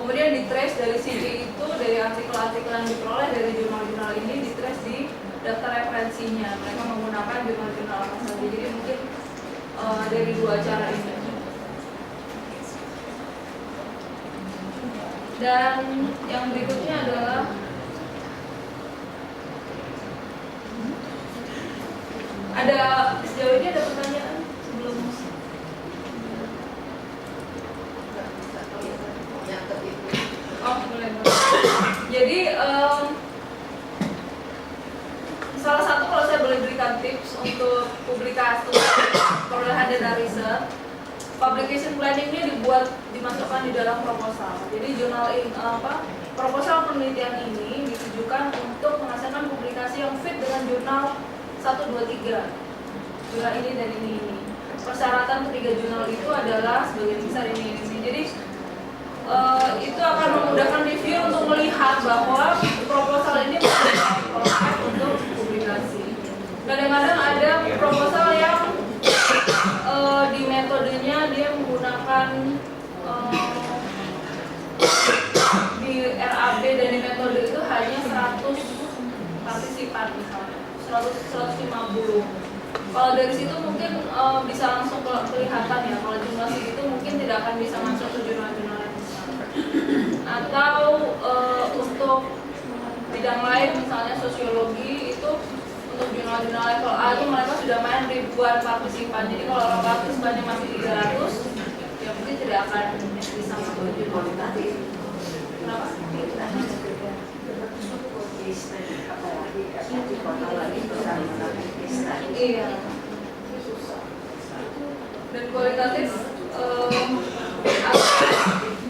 Kemudian di-trace dari CV itu, dari artikel-artikel yang diperoleh dari jurnal-jurnal ini, di-trace di daftar referensinya. Mereka menggunakan jurnal-jurnal apa saja. Jadi mungkin dari 2 cara ini. Dan yang berikutnya adalah sejauh ini ada pertanyaan sebelum boleh. Jadi salah satu kalau saya boleh berikan tips untuk publikasi perolehan data riset, publication planning ini dimasukkan di dalam proposal. Jadi proposal penelitian ini ditujukan untuk menghasilkan publikasi yang fit dengan jurnal 1, 2, 3. Jurnal ini dan ini. Persyaratan ketiga jurnal itu adalah sebagian besar ini. Jadi itu akan memudahkan review untuk melihat bahwa proposal ini bermanfaat untuk publikasi. Kadang-kadang ada proposal yang di metodenya dia menggunakan di RAB dan di metode itu hanya 100 partisipan misalnya, 150. Kalau dari situ mungkin bisa langsung kelihatan ya, kalau jumlah segitu mungkin tidak akan bisa masuk ke jurnal-jurnal yang besar. Atau untuk bidang lain misalnya sosiologi itu untuk jurnal-jurnal level A itu mereka sudah main ribuan partisipan. Jadi kalau partisipannya masih 300 ya mungkin tidak akan bisa masuk ke jurnal. Kenapa? Iya, susah. Dan kualitatif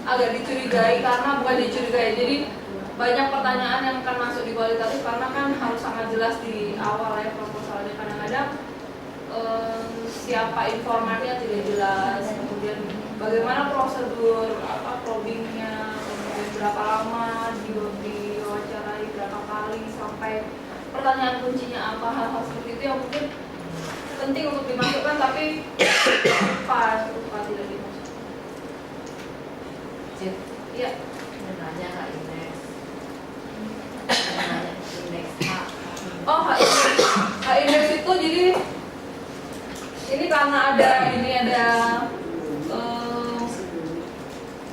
agak dicurigai, karena bukan dicurigai. Jadi banyak pertanyaan yang akan masuk di kualitatif karena kan harus sangat jelas di awal ya proposalnya. Kadang-kadang siapa informannya tidak jelas, kemudian bagaimana prosedur probingnya, kemudian berapa lama diwawancarai, berapa kali, sampai pertanyaan kuncinya apa, hal-hal seperti itu yang mungkin penting untuk dimasukkan tapi lupa tidak dimasukkan. Cip, Iya. nanya Kak Ines. Nanya indeks H. Oh, indeks itu jadi ini karena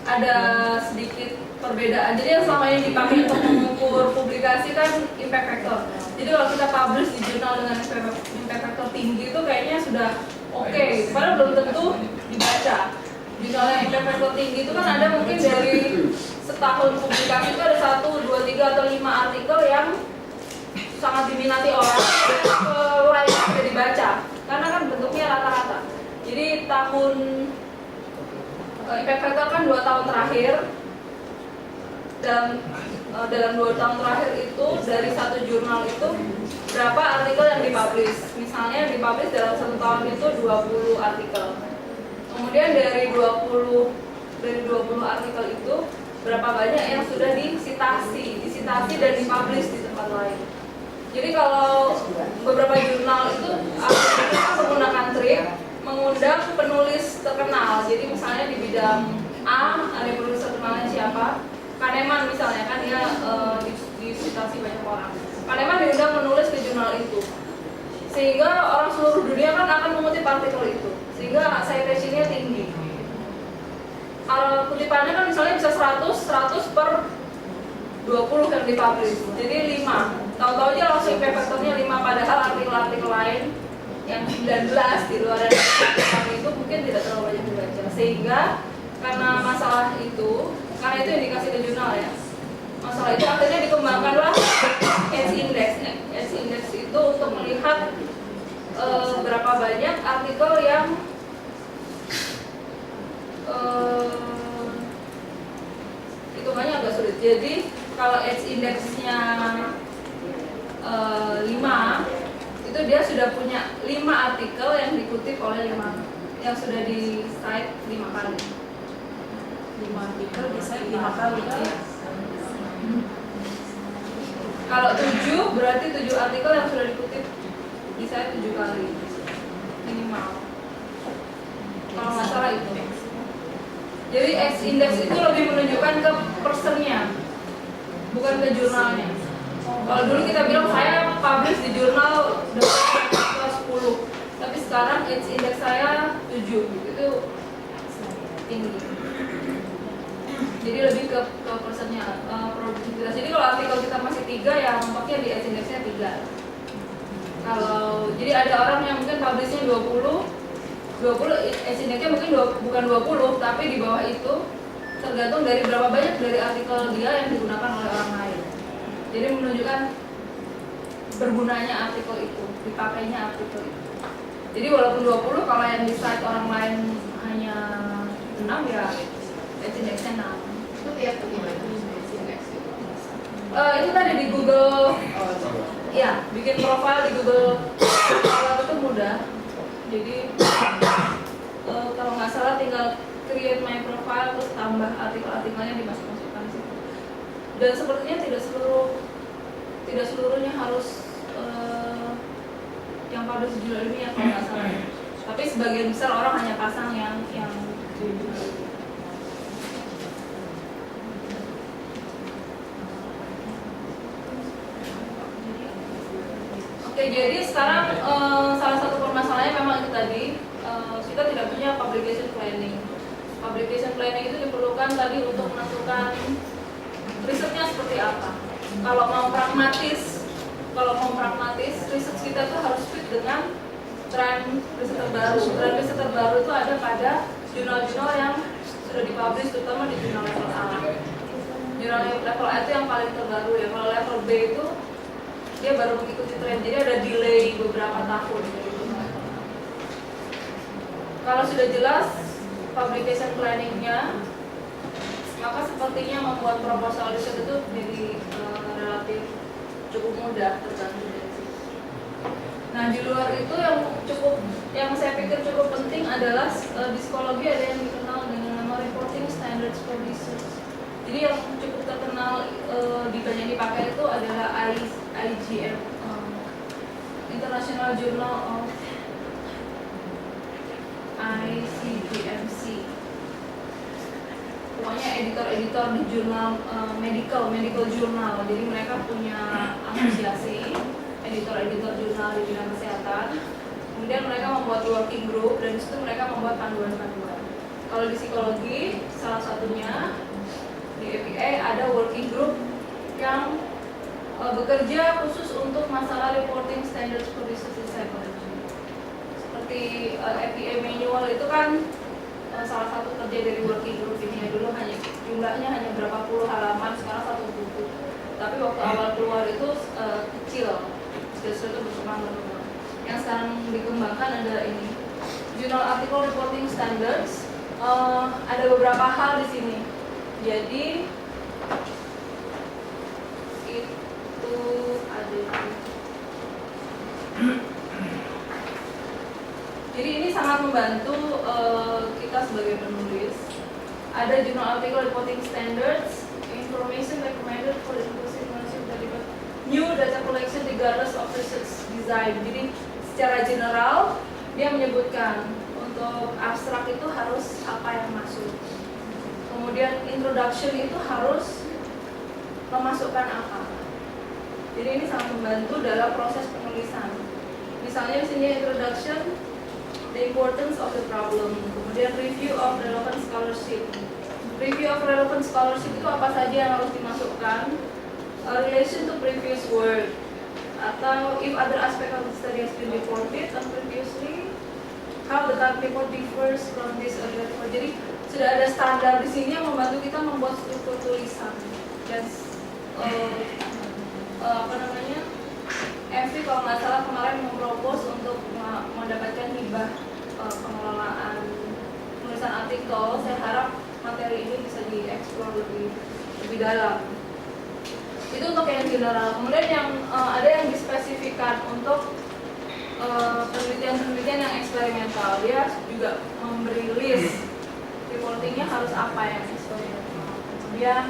ada sedikit perbedaan. Jadi yang selama ini dipakai untuk mengukur publikasi kan impact factor. Jadi kalau kita publish di jurnal dengan impact factor tinggi itu kayaknya sudah oke. Padahal belum tentu dibaca. Jurnal yang impact factor tinggi itu kan ada mungkin dari setahun publikasi itu ada 1, 2, 3 atau 5 artikel yang sangat diminati orang, lain tidak dibaca. Karena kan bentuknya rata-rata. Jadi impact factor kan 2 tahun terakhir. Dalam 2 tahun terakhir itu dari satu jurnal itu berapa artikel yang dipublish. Misalnya yang dipublish dalam 1 tahun itu 20 artikel. Kemudian dari 20 artikel itu berapa banyak yang sudah disitasi dan dipublish di tempat lain. Jadi kalau beberapa jurnal itu menggunakan trik, mengundang penulis terkenal. Jadi misalnya di bidang A, ada penulis terkenalnya siapa, Kahneman misalnya kan dia disitasi banyak orang. Kahneman diundang menulis ke jurnal itu, sehingga orang seluruh dunia kan akan mengutip artikel itu, sehingga citation-nya tinggi. Kutipannya kan misalnya bisa 100 per 20 yang dipublish, jadi 5. Tahu-tahu aja langsung impact factor-nya 5, padahal artikel-artikel lain yang 19 di luar dari itu mungkin tidak terlalu banyak dibaca. Sehingga karena masalah itu, karena itu indikasi ke jurnal ya, masalah itu akhirnya dikembangkanlah H-index. H-index itu untuk melihat berapa banyak artikel yang hitungannya agak sulit. Jadi kalau H-indexnya 5, itu dia sudah punya 5 artikel yang dikutip oleh 5 yang sudah di cite 5 kali. 5 artikel di cite 5 kali ya. Kalau 7 berarti 7 artikel yang sudah dikutip di cite 7 kali minimal. Kalau nggak salah itu. Jadi X-index itu lebih menunjukkan ke personnya, bukan ke jurnalnya. Kalau dulu kita bilang saya publish di jurnal dengan 10, tapi sekarang H-index saya 7, itu tinggi. Jadi lebih ke personnya, produktivitas. Jadi kalau artikel kita masih 3 ya nampaknya di H-indexnya 3. Kalau jadi ada orang yang mungkin publishnya 20 H-indexnya mungkin bukan 20, tapi di bawah itu tergantung dari berapa banyak dari artikel dia yang digunakan oleh orang lain. Jadi menunjukkan bergunanya artikel itu, dipakainya artikel itu. Jadi walaupun 20, kalau yang di cite orang lain hanya 6 ya H-indexnya 6. Itu lihat tuh gimana H-index itu. Itu tadi di Google, ya bikin profile di Google itu mudah. Jadi kalau nggak salah tinggal create my profile terus tambah artikel-artikelnya dimasuk-masukkan situ. Dan sepertinya tidak seluruhnya harus yang publish jurnal ilmiah kalau nggak salah. Tapi sebagian besar orang hanya pasang yang Oke, jadi sekarang salah satu permasalahannya memang itu tadi, kita tidak punya publication planning. Publication planning itu diperlukan tadi untuk menentukan risetnya seperti apa. Kalau mau pragmatis, riset kita itu harus fit dengan tren riset terbaru. Tren riset terbaru itu ada pada jurnal-jurnal yang sudah dipublish, terutama di jurnal level A. Jurnal level A itu yang paling terbaru ya. Kalau level B itu dia baru mengikuti tren, jadi ada delay beberapa tahun. Kalau sudah jelas publication planningnya, maka sepertinya membuat proposal riset itu jadi relatif cukup mudah tergantung dari situ. Nah di luar itu yang saya pikir cukup penting adalah di psikologi ada yang dikenal dengan nama reporting standards for research. Jadi yang cukup terkenal banyak dipakai itu adalah IJM, International Journal of ICGMC. Pokoknya editor-editor di jurnal medical journal. Jadi mereka punya asosiasi editor-editor jurnal di bidang kesehatan. Kemudian mereka membuat working group dan disitu mereka membuat panduan-panduan. Kalau di psikologi salah satunya di APA ada working group yang bekerja khusus untuk masalah reporting standards for research in psychology. Seperti APA manual itu kan salah satu kerja dari working group ini. Dulu jumlahnya hanya berapa puluh halaman, sekarang 1 buku. Tapi waktu awal keluar itu kecil itu berkembang. Yang sekarang dikembangkan adalah ini, Journal Article Reporting Standards. Ada beberapa hal di sini. Jadi itu ada. Jadi ini sangat membantu kita sebagai penulis. Ada Journal Article Reporting Standards, information recommended for the inclusive ownership data, new data collection regardless of research design. Jadi secara general dia menyebutkan untuk abstrak itu harus apa yang masuk. Kemudian introduction itu harus memasukkan apa. Jadi ini sangat membantu dalam proses penulisan. Misalnya di sini introduction, the importance of the problem, kemudian review of relevant scholarship. Review of relevant scholarship itu apa saja yang harus dimasukkan, relation to previous work, atau if other aspect of the study has been reported on previously, how the current report differs from this earlier report. Jadi sudah ada standar di sini yang membantu kita membuat struktur tulisan. Dan MV kalau nggak salah kemarin mempropos untuk mendapatkan hibah pengelolaan penulisan artikel. Saya harap materi ini bisa dieksplor lebih dalam. Itu untuk yang general. Kemudian yang ada yang dispesifikan untuk penelitian-penelitian yang eksperimental. Dia juga memberi list reportingnya harus apa yang eksperimental. Kemudian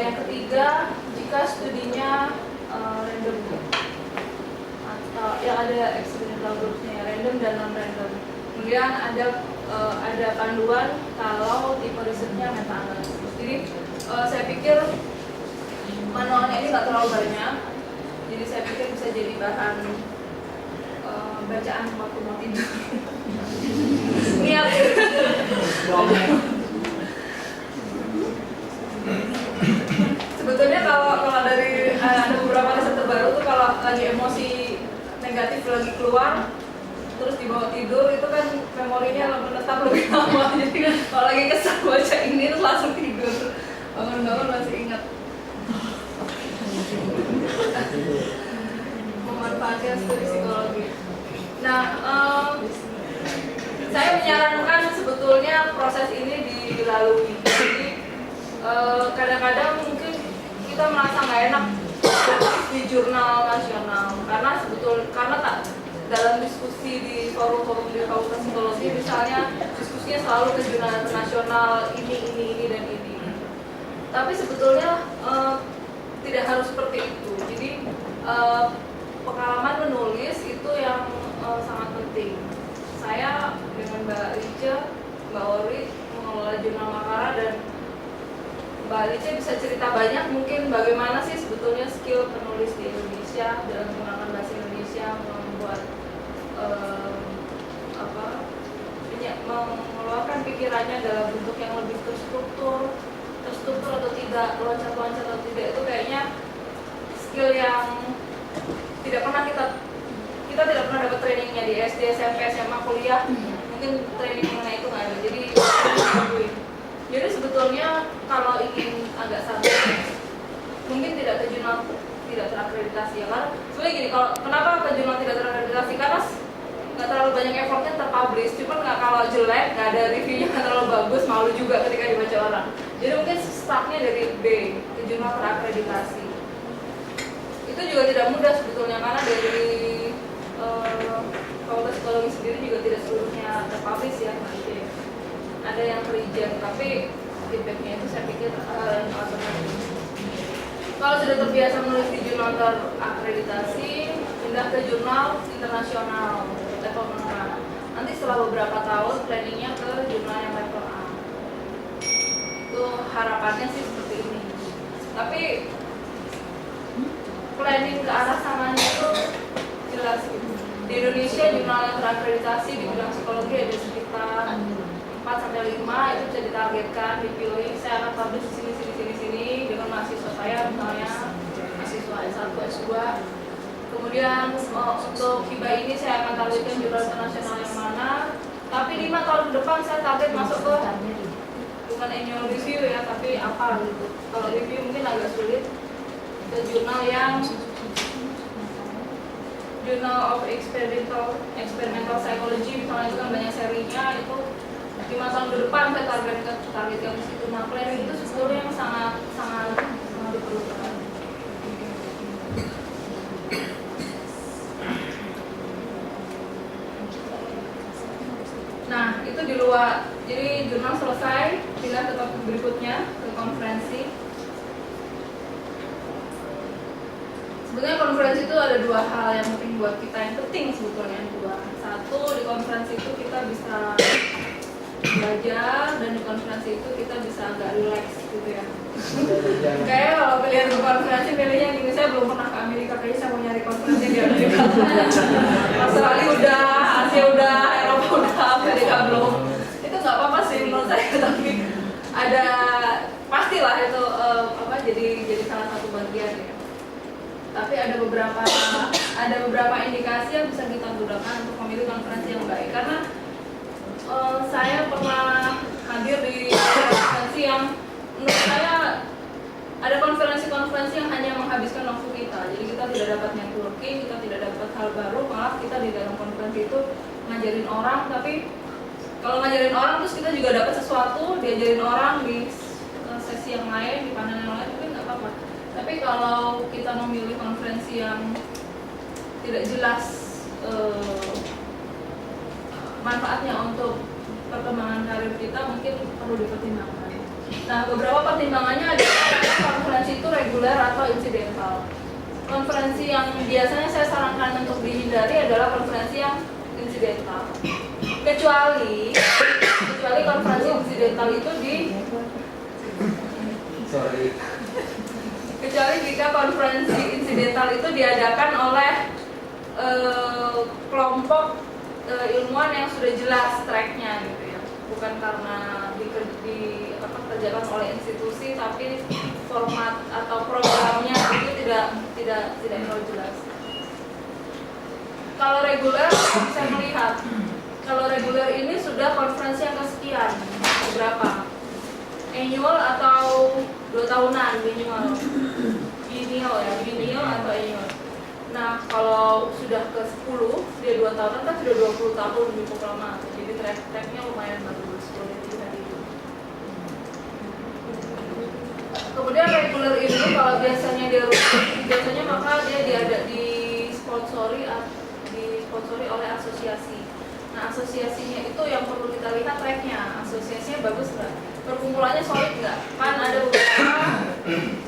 yang ketiga, jika studinya random atau yang ada experimental groupnya random dan non random. Kemudian ada panduan kalau tipe risetnya meta analisis. Jadi saya pikir manualnya ini nggak terlalu banyak, jadi saya pikir bisa jadi bahan bacaan waktu mau tidur. Niat. Sebetulnya kalau dari ada beberapa riset terbaru tuh kalau lagi emosi negatif lagi keluar terus dibawa tidur itu kan memorinya menetap lebih lama. Jadi kan kalau lagi kesal baca ini terus langsung tidur, bangun-bangun masih ingat. Memanfaatkan studi psikologi. Nah, saya menyarankan sebetulnya proses ini dilalui. Jadi kadang-kadang mungkin kita merasa nggak enak di jurnal nasional karena tak dalam diskusi di forum-forum di Fakultas Psikologi misalnya diskusinya selalu ke jurnal internasional ini dan ini. Tapi sebetulnya tidak harus seperti itu. Jadi pengalaman menulis itu yang sangat penting. Saya dengan Mbak Lice, Mbak Ori mengelola jurnal Makara dan Mbak Lice bisa cerita banyak mungkin bagaimana sih sebetulnya skill penulis di Indonesia dalam menggunakan bahasa Indonesia membuat mengeluarkan pikirannya dalam bentuk yang lebih terstruktur atau tidak, loncat-loncat atau tidak, itu kayaknya skill yang tidak pernah kita tidak pernah dapat trainingnya di SD, SMP, SMA, kuliah. Mungkin training mengenai itu nggak ada. Jadi sebetulnya kalau ingin agak santai, mungkin tidak ke jurnal tidak terakreditasi ya kan? Sebenarnya gini, kalau kenapa ke jurnal tidak terakreditasi? Karena nggak terlalu banyak effortnya terpublish, cuman nggak kalau jelek, nggak ada reviewnya, nggak terlalu bagus, malu juga ketika dibaca orang. Jadi mungkin startnya dari B ke jurnal terakreditasi. Itu juga tidak mudah sebetulnya karena dari Fakultas Psikologi sendiri juga tidak seluruhnya terpublish ya, ada yang reject, tapi feedbacknya itu saya pikir yang alternatif. Kalau sudah terbiasa menulis di jurnal terakreditasi, pindah ke jurnal internasional level menengah. Nanti setelah beberapa tahun planningnya ke jurnal yang level A. Itu harapannya sih seperti ini. Tapi planning ke arah sananya itu jelas gitu. Di Indonesia jurnal yang terakreditasi di bidang psikologi ada sekitar 4-5 itu bisa ditargetkan, dipilih. Saya akan publish di sini dengan mahasiswa saya misalnya mahasiswa S1, S2. Kemudian untuk hibah ini saya akan targetkan jurnal internasional yang mana. Tapi 5 tahun ke depan saya target masuk ke bukan annual review ya, tapi apa gitu. Kalau review mungkin agak sulit, ke jurnal yang Journal of Experimental Psychology misalnya, itu kan banyak serinya. Itu 5 tahun ke depan saya targetkan ke situ. Nah, planning itu sebetulnya yang sangat diperlukan. Nah, itu di luar. Jadi jurnal selesai, pindah ke topik berikutnya, ke konferensi. Sebenarnya konferensi itu ada 2 hal yang penting buat kita, yang penting sebetulnya 2. Satu, di konferensi itu kita bisa belajar, dan di konferensi itu kita bisa agak relax gitu ya. Kayak kalau pilihan ke konferensi pilihnya gini, saya belum pernah ke Amerika, kayaknya saya mau nyari konferensi di Amerika. Australia udah, Asia udah, Eropa udah, Amerika belum. Itu nggak apa-apa sih menurut saya, tapi ada pastilah itu jadi salah satu bagian ya. Tapi ada beberapa indikasi yang bisa kita gunakan untuk memilih konferensi yang baik. Karena saya pernah hadir di konferensi yang menurut saya ada konferensi yang hanya menghabiskan waktu kita. Jadi kita tidak dapat networking, kita tidak dapat hal baru, malah kita di dalam konferensi itu ngajarin orang. Tapi kalau ngajarin orang terus kita juga dapat sesuatu, diajarin orang di sesi yang lain, di panel yang lain, mungkin nggak apa-apa. Tapi kalau kita memilih konferensi yang tidak jelas manfaatnya untuk perkembangan karir kita, mungkin perlu dipertimbangkan. Nah, beberapa pertimbangannya adalah konferensi itu reguler atau insidental. Konferensi yang biasanya saya sarankan untuk dihindari adalah konferensi yang insidental. Kecuali konferensi insidental itu kecuali jika konferensi insidental itu diadakan oleh kelompok ilmuwan yang sudah jelas tracknya gitu ya, bukan karena dikerjakan oleh institusi, tapi format atau programnya itu tidak terlalu jelas. Kalau reguler bisa melihat, kalau reguler ini sudah konferensi yang kesekian, berapa? Annual atau 2 tahunan, biennial atau annual. Nah, kalau sudah ke 10, dia 2 tahunan kan sudah 20 tahun cukup lama. Jadi track-tracknya lumayan bagus boleh dilihat itu. Kemudian reguler ini kalau biasanya maka dia disponsori oleh asosiasi. Nah, asosiasinya itu yang perlu kita lihat tracknya. Asosiasinya bagus nggak? Perkumpulannya solid nggak? Kan ada beberapa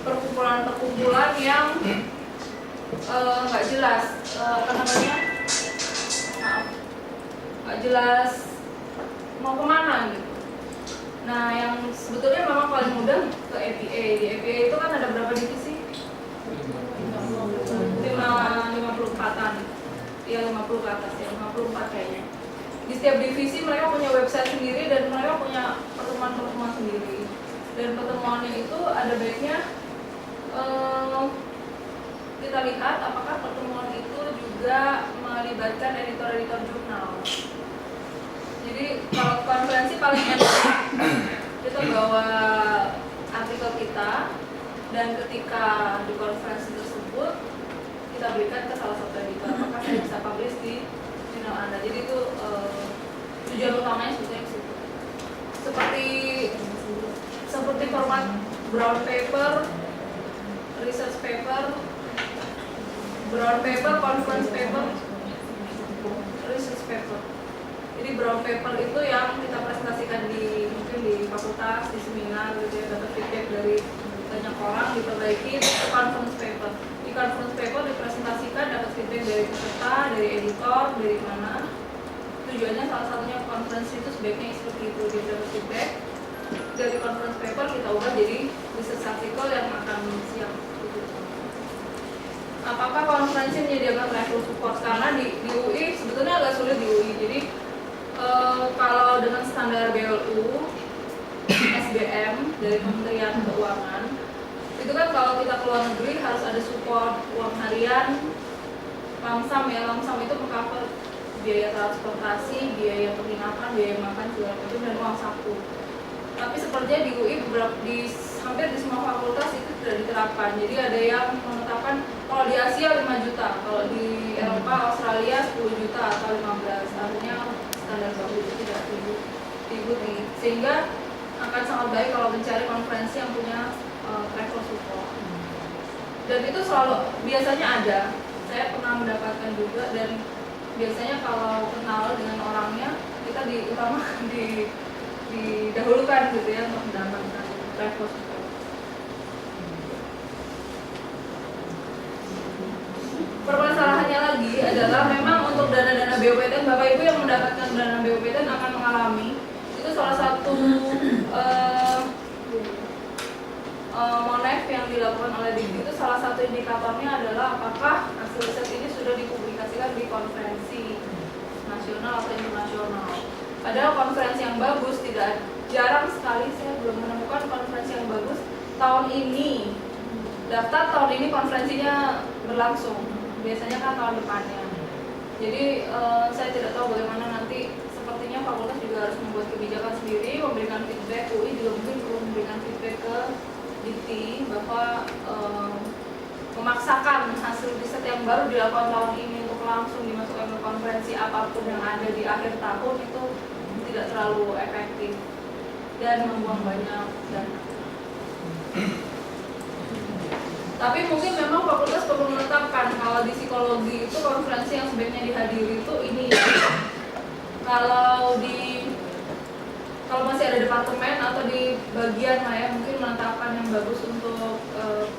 perkumpulan yang nggak jelas, nggak jelas mau kemana gitu. Nah, yang sebetulnya memang paling mudah ke EPA. Di EPA itu kan ada berapa divisi? 54-an. Iya, 50 ke atas ya, 54 kayaknya. Di setiap divisi mereka punya website sendiri dan mereka punya pertemuan-pertemuan sendiri. Dan pertemuannya itu ada baiknya kita lihat apakah pertemuan itu juga melibatkan editor-editor jurnal. Jadi kalau konferensi paling enak kita bawa artikel kita, dan ketika di konferensi tersebut kita berikan ke salah satu editor, apakah saya bisa publish di jurnal Anda. Jadi itu tujuan utamanya sebetulnya ke situ. Seperti format brown paper, research paper, brown paper, conference paper, research paper. Jadi brown paper itu yang kita presentasikan mungkin di fakultas, di seminar gitu ya, dapat feedback dari banyak orang, diperbaiki. Itu conference paper. Di conference paper dipresentasikan, dapat feedback dari peserta, dari editor, dari mana. Tujuannya salah satunya conference itu sebaiknya seperti itu, dia dapat feedback dari conference paper kita ubah jadi research article yang akan siap. Apakah konferensi menyediakan travel support? Karena di UI sebetulnya agak sulit di UI. Jadi kalau dengan standar BLU, SBM dari Kementerian Keuangan, itu kan kalau kita keluar negeri harus ada support uang harian, lamsam ya. Lamsam itu mengcover biaya transportasi, biaya penginapan, biaya makan segala macam, dan uang saku. Tapi sepertinya di UI hampir di semua fakultas itu sudah diterapkan. Jadi ada yang menetapkan kalau di Asia 5 juta, kalau di Eropa, Australia 10 juta atau 15. Artinya standar baku itu tidak diikuti. Sehingga akan sangat baik kalau mencari konferensi yang punya travel support. Dan itu biasanya ada. Saya pernah mendapatkan juga, dan biasanya kalau kenal dengan orangnya kita didahulukan gitu ya untuk mendapatkan travel support. Permasalahannya lagi adalah memang untuk dana-dana BPTN, Bapak Ibu yang mendapatkan dana BPTN akan mengalami itu salah satu dilakukan oleh DIKDI itu salah satu indikatornya adalah apakah hasil riset ini sudah dipublikasikan di konferensi nasional atau internasional. Padahal konferensi yang bagus jarang sekali saya belum menemukan konferensi yang bagus tahun ini. Daftar tahun ini konferensinya berlangsung, biasanya kan tahun depannya. Jadi saya tidak tahu bagaimana nanti. Sepertinya fakultas juga harus membuat kebijakan sendiri, memberikan feedback. UI juga mungkin perlu memberikan feedback ke DIKDI bahwa memaksakan hasil riset yang baru dilakukan tahun ini untuk langsung dimasukkan ke konferensi apapun yang ada di akhir tahun itu tidak terlalu efektif dan membuang banyak dana. Tapi mungkin memang fakultas perlu menetapkan kalau di psikologi itu konferensi yang sebaiknya dihadiri itu ini. Kalau masih ada departemen atau di bagian lah ya, mungkin menetapkan yang bagus untuk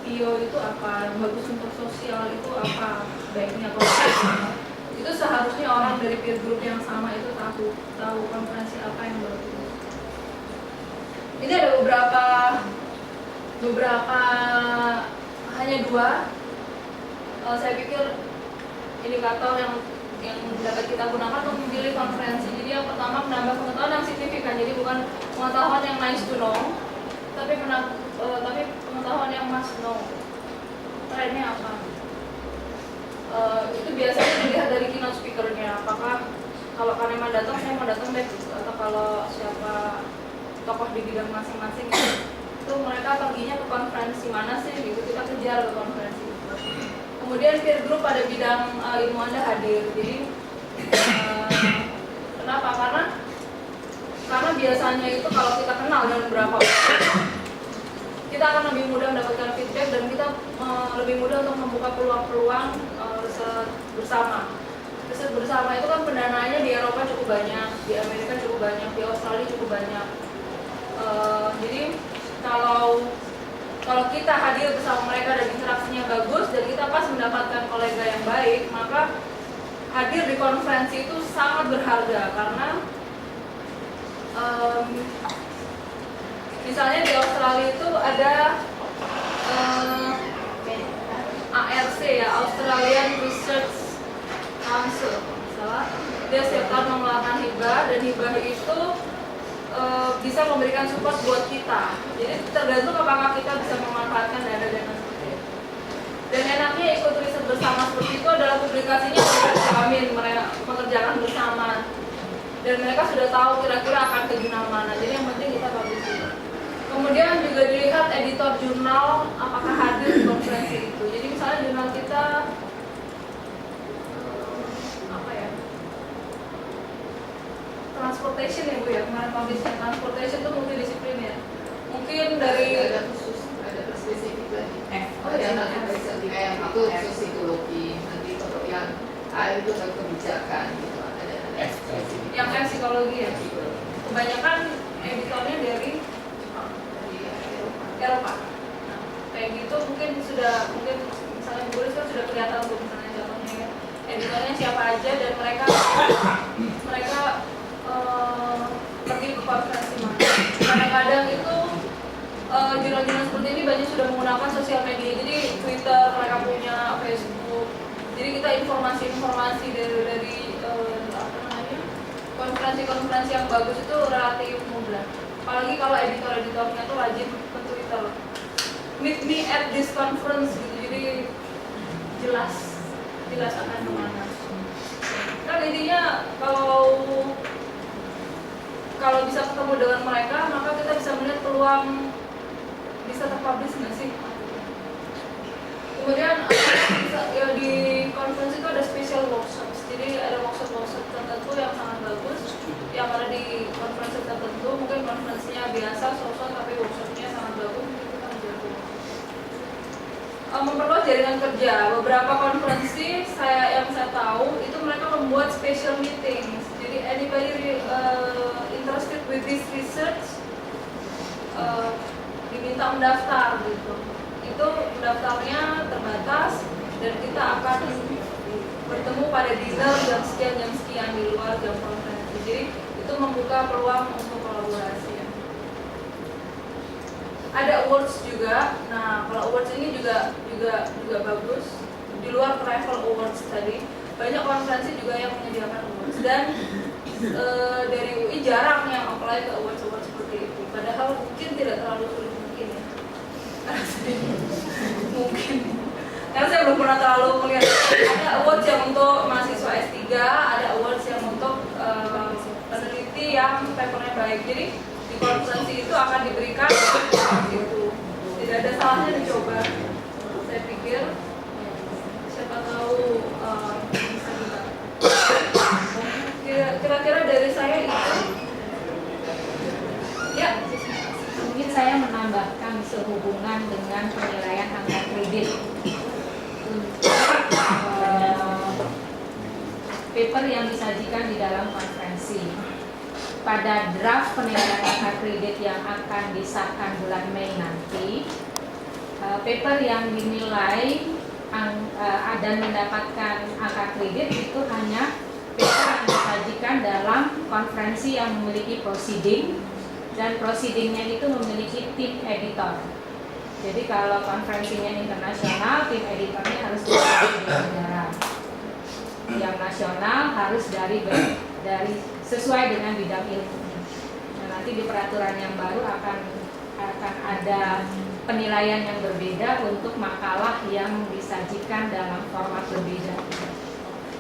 PIO itu apa, yang bagus untuk sosial itu apa baiknya. Kalau itu seharusnya orang dari peer group yang sama itu tahu konferensi apa yang bagus. Ini ada beberapa hanya 2 saya pikir indikator yang dapat kita gunakan untuk memilih konferensi. Jadi yang pertama menambah pengetahuan yang signifikan. Jadi bukan pengetahuan yang nice to know, tapi pengetahuan yang must know. Trennya apa? Itu biasanya dilihat dari keynote speaker-nya. Apakah kalau Kaneman datang, saya mau datang deh. Atau kalau siapa tokoh di bidang masing-masing itu mereka perginya ke konferensi mana sih? Gitu kita kejar ke konferensi. Kemudian peer group pada bidang ilmu Anda hadir. Jadi kenapa? Karena biasanya itu kalau kita kenal dengan beberapa orang, kita akan lebih mudah mendapatkan feedback dan kita lebih mudah untuk membuka peluang-peluang riset bersama. Riset bersama itu kan pendanaannya di Eropa cukup banyak, di Amerika cukup banyak, di Australia cukup banyak. Jadi kalau kita hadir bersama mereka dan interaksinya bagus dan kita pas mendapatkan kolega yang baik, maka hadir di konferensi itu sangat berharga karena misalnya di Australia itu ada ARC ya, Australian Research Council, misalnya dia setiap tahun mengeluarkan hibah dan hibah itu bisa memberikan support buat kita. Jadi tergantung apakah kita bisa memanfaatkan dana-dana seperti itu. Dan enaknya ikut riset bersama seperti itu adalah publikasinya sudah terjamin, mereka mengerjakan bersama dan mereka sudah tahu kira-kira akan ke jurnal mana. Jadi yang penting kita publish. Kemudian juga dilihat editor jurnal apakah hadir di konferensi itu. Jadi misalnya jurnal kita transportation ya Bu ya, kemarin publishnya transportation itu multidisipliner. Mungkin dari ada spesifik lagi. Kayak itu psikologi, nanti kalau yang A itu kebijakan gitu ada. yang psikologi ya. Kebanyakan editornya dari Eropa. Nah, kayak gitu mungkin misalnya Bu Riz kan sudah kelihatan tuh misalnya contohnya editornya siapa aja dan mereka pergi ke konferensi mana. Kadang-kadang itu jurnal-jurnal seperti ini banyak sudah menggunakan sosial media. Jadi Twitter mereka punya, Facebook. Jadi kita informasi dari konferensi yang bagus itu relatif mudah. Apalagi kalau editor-editornya itu wajib ke Twitter. Meet me at this conference gitu. Jadi jelas akan kemana. Kan intinya kalau bisa ketemu dengan mereka, maka kita bisa melihat peluang bisa terpublish nggak sih? Kemudian ya, di conference itu ada special workshops. Jadi ada workshop tertentu yang sangat bagus yang ada di conference tertentu. Mungkin konferensinya biasa, sosok, tapi workshopnya sangat bagus. Mungkin kita menjadi memperluas jaringan kerja. Beberapa konferensi yang saya tahu itu mereka membuat special meetings. Jadi anybody interested with this research diminta mendaftar gitu. Itu daftarnya terbatas dan kita akan bertemu pada dinner jam sekian di luar jam konferensi. Jadi itu membuka peluang untuk kolaborasi. Ada awards juga. Nah, kalau awards ini juga bagus. Di luar travel awards tadi, banyak konferensi juga yang menyediakan awards, dan dari UI jarang yang apply ke awards seperti itu. Padahal mungkin tidak terlalu sulit mungkin ya. Mungkin. Karena saya belum pernah terlalu melihat. Ada awards yang untuk mahasiswa S3, ada awards yang untuk peneliti yang papernya baik. Jadi di konferensi itu akan diberikan itu. Tidak ada salahnya dicoba. Saya pikir siapa tahu bisa juga. Kira-kira dari saya itu. Ya. Mungkin saya menambahkan sehubungan dengan penilaian angka kredit untuk paper yang disajikan di dalam konferensi. Pada draft penilaian angka kredit yang akan disahkan bulan Mei nanti, paper yang dinilai dan mendapatkan angka kredit itu hanya paper yang disajikan dalam konferensi yang memiliki proceeding, dan proceedingnya itu memiliki tim editor. Jadi kalau konferensinya internasional, tim editornya harus dari negara. Yang nasional harus dari sesuai dengan bidang ilmunya. Nah, nanti di peraturan yang baru akan ada penilaian yang berbeda untuk makalah yang disajikan dalam format berbeda.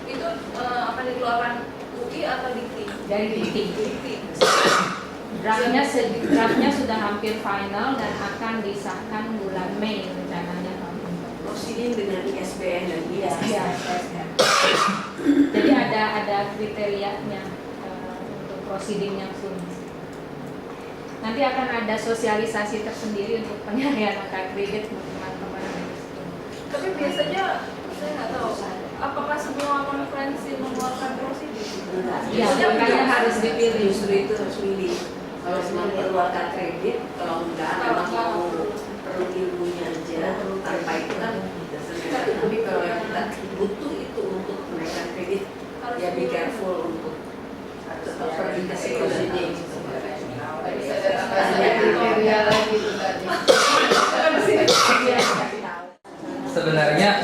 Itu akan dikeluarkan UI atau Dikti? Dari Dikti. Draftnya sudah hampir final dan akan disahkan bulan Mei rencananya tahun ini. Proceeding dengan ISBN dan ISBN. Jadi ada kriterianya untuk proceedingnya pun. Nanti akan ada sosialisasi tersendiri untuk penilaian angka kredit untuk teman-teman. Tapi biasanya saya nggak tahu, apakah semua konferensi mengeluarkan proceeding? Ya, makanya harus dipilih. Justru itu harus pilih. Kalau memang mengeluarkan kredit, kalau enggak, memang mau perlu ilmunya aja, tanpa itu kan bisa selesai. Tapi kalau yang kita butuh itu untuk menaikkan kredit, ya be careful untuk tetap pergi ke proceeding. Bisa ada kriteria lagi itu tadi. Sebenarnya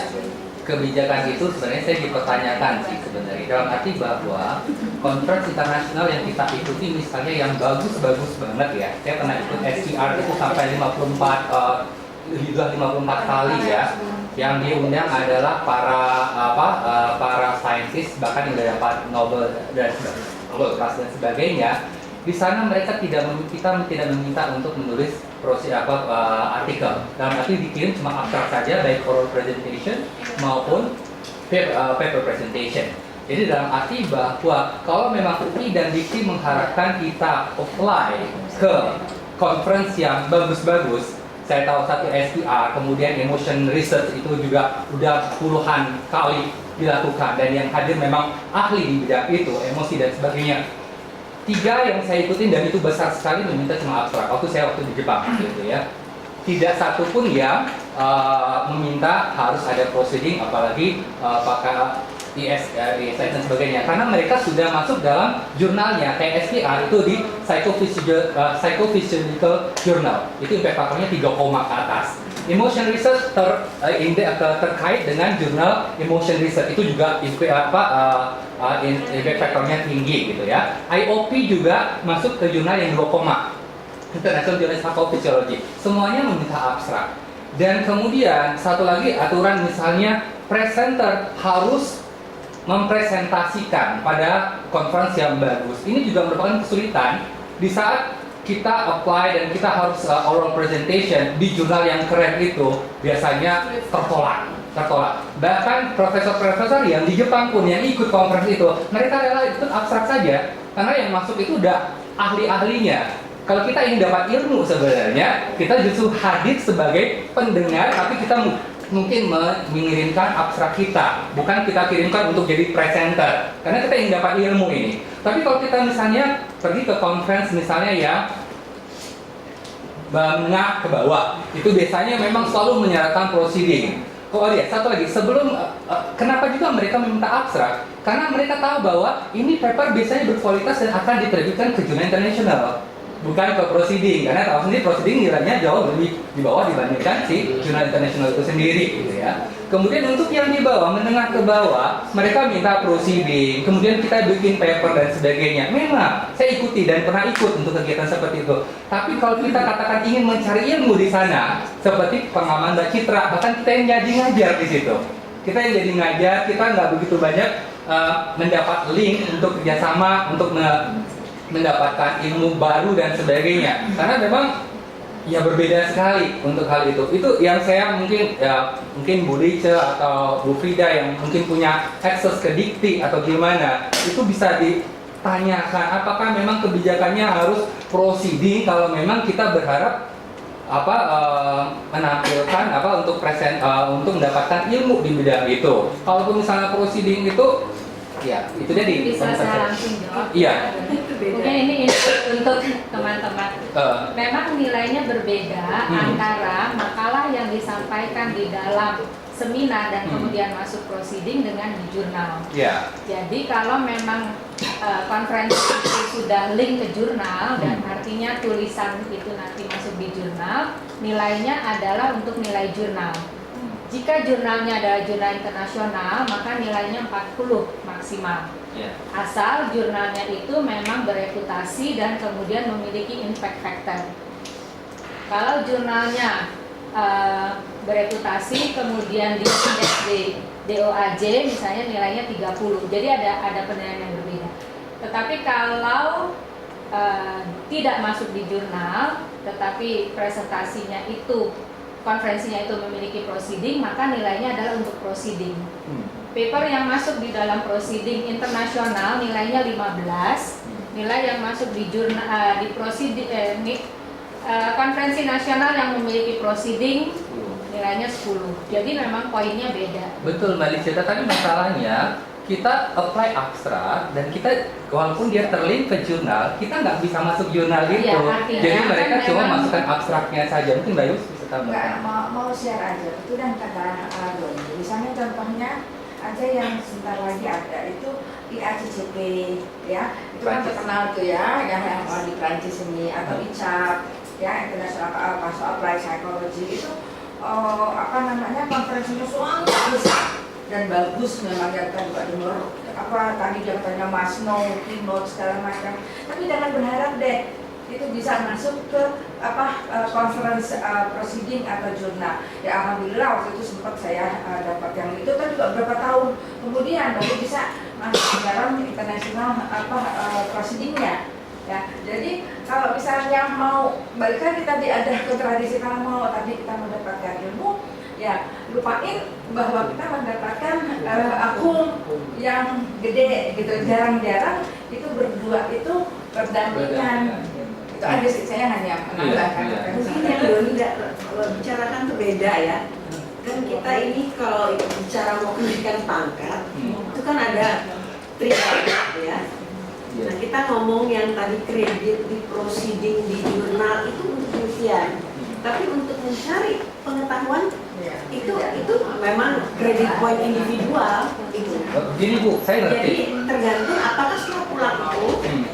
kebijakan itu sebenarnya saya dipertanyakan sih sebenarnya, dalam arti bahwa conference internasional yang kita ikuti misalnya yang bagus-bagus banget ya, saya pernah ikut SCR itu sampai 54 kali ya, yang diundang adalah para saintis bahkan yang udah dapat Nobel Prize dan sebagainya. Di sana mereka tidak meminta untuk menulis artikel. Dalam arti dikirim cuma abstrak saja, baik oral presentation maupun paper presentation. Jadi dalam arti bahwa kalau memang UI dan Dikti mengharapkan kita apply ke conference yang bagus-bagus, saya tahu satu SPR, kemudian emotion research itu juga udah puluhan kali dilakukan, dan yang hadir memang ahli di bidang itu, emosi dan sebagainya. 3 yang saya ikutin dan itu besar sekali meminta cuma abstrak. Waktu di Jepang gitu ya. Tidak satu pun yang meminta harus ada proceeding, apalagi pakai ISI dan sebagainya. Karena mereka sudah masuk dalam jurnalnya, TSPR itu di Psychophysiological Journal. Itu impact faktornya 3, ke atas. Emotion research terkait dengan jurnal emotion research itu juga impact faktornya tinggi gitu ya. IOP juga masuk ke jurnal yang 2, International Journal of Psychophysiology. Semuanya meminta abstrak. Dan kemudian satu lagi aturan misalnya presenter harus mempresentasikan pada konferensi yang bagus. Ini juga merupakan kesulitan di saat kita apply dan kita harus oral presentation di jurnal yang keren itu biasanya tertolak. Bahkan profesor-profesor yang di Jepang pun yang ikut konferensi itu, mereka rela ikut abstrak saja karena yang masuk itu udah ahli-ahlinya. Kalau kita ingin dapat ilmu sebenarnya, kita justru hadir sebagai pendengar, tapi kita mungkin mengirimkan abstrak kita, bukan kita kirimkan untuk jadi presenter, karena kita ingin dapat ilmu ini. Tapi kalau kita misalnya pergi ke conference misalnya yang menengah ke bawah, itu biasanya memang selalu menyarankan proceeding. Oh iya, satu lagi, sebelum kenapa juga mereka meminta abstrak? Karena mereka tahu bahwa ini paper biasanya berkualitas dan akan diterbitkan ke jurnal internasional. bukan ke proceeding, karena tahu sendiri proceeding nilainya jauh lebih di bawah dibandingkan si jurnal internasional itu sendiri gitu ya. Kemudian untuk yang di bawah, menengah ke bawah, mereka minta proceeding, kemudian kita bikin paper dan sebagainya. Memang saya ikuti dan pernah ikut untuk kegiatan seperti itu. Tapi kalau kita katakan ingin mencari ilmu di sana, seperti pengalaman Mbak Citra, bahkan kita yang jadi ngajar di situ. Kita yang jadi ngajar, kita nggak begitu banyak mendapat link untuk kerjasama, untuk mendapatkan ilmu baru dan sebagainya. Karena memang ya berbeda sekali untuk hal itu. Itu yang saya mungkin mungkin Bu Lice atau Bu Frida yang mungkin punya akses ke dikti atau gimana, itu bisa ditanyakan apakah memang kebijakannya harus proceeding kalau memang kita berharap menampilkan untuk untuk mendapatkan ilmu di bidang itu. Kalaupun misalnya proceeding itu ya itu jadi Bisa saya langsung jawab? Iya. Mungkin ini untuk teman-teman. Memang nilainya berbeda antara makalah yang disampaikan di dalam seminar dan kemudian masuk proceeding dengan di jurnal. Iya. Jadi kalau memang konferensi itu sudah link ke jurnal dan artinya tulisan itu nanti masuk di jurnal, nilainya adalah untuk nilai jurnal. Jika jurnalnya adalah jurnal internasional, maka nilainya 40 maksimal. Asal jurnalnya itu memang bereputasi dan kemudian memiliki impact factor. Kalau jurnalnya bereputasi kemudian di indeks di DOAJ misalnya nilainya 30. Jadi ada penilaian yang berbeda. Tetapi kalau tidak masuk di jurnal, tetapi presentasinya itu konferensinya itu memiliki proceeding, maka nilainya adalah untuk proceeding. Paper yang masuk di dalam proceeding internasional nilainya 15, nilai yang masuk di jurnal di proceeding konferensi nasional yang memiliki proceeding nilainya 10. Jadi memang poinnya beda. Betul Mbak Lice, tapi masalahnya kita apply abstrak dan kita walaupun dia terlink ke jurnal, kita nggak bisa masuk jurnal itu. Jadi mereka kan cuma memang masukkan abstraknya saja. Mungkin Mbak Yus bisa tambahkan. Enggak, mau share aja. Itu dan kata Doni. Misalnya contohnya aja yang sebentar lagi ada itu IACCP ya. Itu kan terkenal tuh ya, yang di Prancis ini atau ICAP ya, International Applied Psychology itu konferensinya sangat besar dan bagus memang ya, kita juga dengar tadi contohnya Mas No, keynote segala macam. Tapi jangan berharap deh itu bisa masuk ke conference proceeding atau jurnal. Ya alhamdulillah waktu itu sempat saya dapat yang itu kan juga beberapa tahun kemudian baru bisa masuk dalam internasional proceedingnya. Ya, jadi kalau misalnya mau balik lagi tadi ada ke tradisi, kalau mau tadi kita mendapatkan ilmu, ya lupain bahwa kita mendapatkan akum yang gede gitu. Jarang-jarang itu berdua itu berdampingan. Itu aja sih, saya hanya menambahkan. Mungkin yang Doni bicarakan itu beda ya. Kan kita ini kalau bicara mau kenaikan pangkat, itu kan ada trial ya. Nah kita ngomong yang tadi kredit di proceeding di jurnal itu untuk penelitian, tapi untuk mencari pengetahuan itu memang kredit poin individual itu. Gini Bu, saya ngerti. Jadi tergantung apakah setelah pulang itu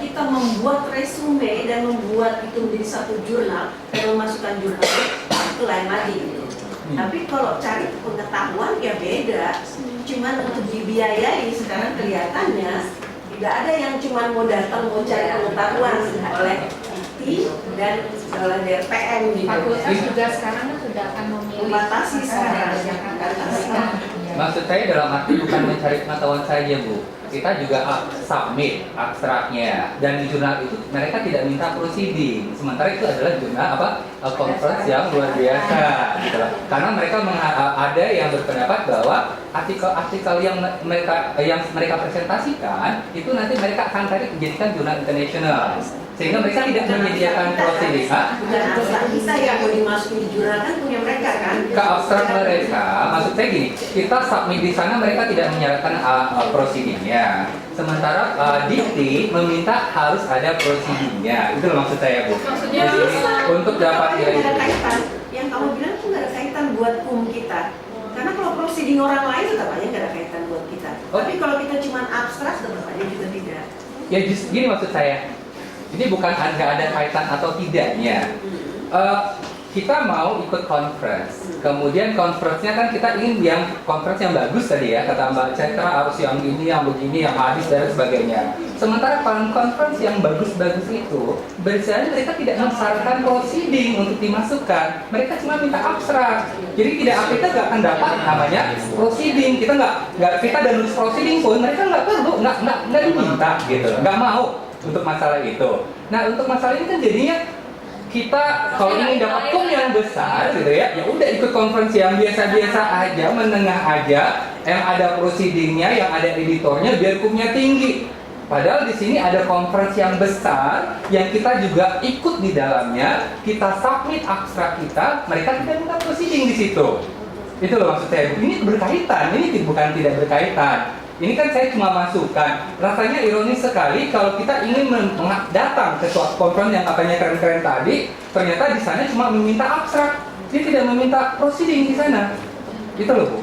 kita membuat resume dan membuat itu menjadi satu jurnal dan memasukkan jurnal itu lain lagi gitu. Tapi kalau cari pengetahuan ya beda. Cuman untuk dibiayai sekarang kelihatannya tidak ada yang cuma mau datang mau cari pengetahuan oleh IT dan oleh DRPM gitu. Fakultas juga sekarang sudah akan Membatasi sekarang. Maksud saya dalam arti bukan mencari pengetahuan saja Bu, kita juga submit abstraknya dan di jurnal itu mereka tidak minta proceeding. Sementara itu adalah jurnal conference yang luar biasa gitu lah. Karena mereka ada yang berpendapat bahwa artikel yang mereka presentasikan itu nanti mereka akan tarik menjadikan jurnal internasional. Sehingga mereka tidak menyediakan proceeding. Bukan abstrak kita yang mau dimasukin di jurnal kan punya mereka kan. Ke abstrak mereka, maksud saya gini, kita submit di sana mereka tidak menyarankan proceedingnya. Sementara dikti meminta harus ada proceedingnya. Itu loh maksud saya Bu. Maksudnya Jadi, untuk dapat nggak ada kaitan. Yang kamu bilang tuh nggak ada kaitan buat kita. Karena kalau proceeding orang lain tetap aja nggak ada kaitan buat kita. Tapi kalau kita cuma abstrak tetap aja juga tidak. Ya just gini maksud saya. Ini bukan nggak ada kaitan atau tidaknya. Kita mau ikut conference, kemudian conference-nya kan kita ingin yang conference yang bagus tadi ya, kata Mbak Citra harus yang ini, yang begini, yang hadis dan sebagainya. Sementara conference yang bagus-bagus itu, biasanya mereka tidak mensyaratkan proceeding untuk dimasukkan, mereka cuma minta abstrak. Jadi kita nggak akan dapat namanya proceeding, kita dan nulis proceeding pun mereka nggak perlu, nggak diminta gitu, nggak mau untuk masalah itu. Nah untuk masalah ini kan jadinya kita kalau ingin dapat kum yang besar gitu ya udah ikut konferensi yang biasa-biasa aja, menengah aja, yang ada proceedingnya, yang ada editornya, biar kumnya tinggi. Padahal di sini ada konferensi yang besar yang kita juga ikut di dalamnya, kita submit abstrak kita, mereka tidak minta proceeding di situ. Itu loh maksud saya. Ini berkaitan, ini bukan tidak berkaitan. Ini kan saya cuma masukkan. Rasanya ironis sekali kalau kita ingin datang ke suatu konferensi yang katanya keren-keren tadi, ternyata di sana cuma meminta abstrak. Dia tidak meminta proceeding di sana. Itu loh, Bu.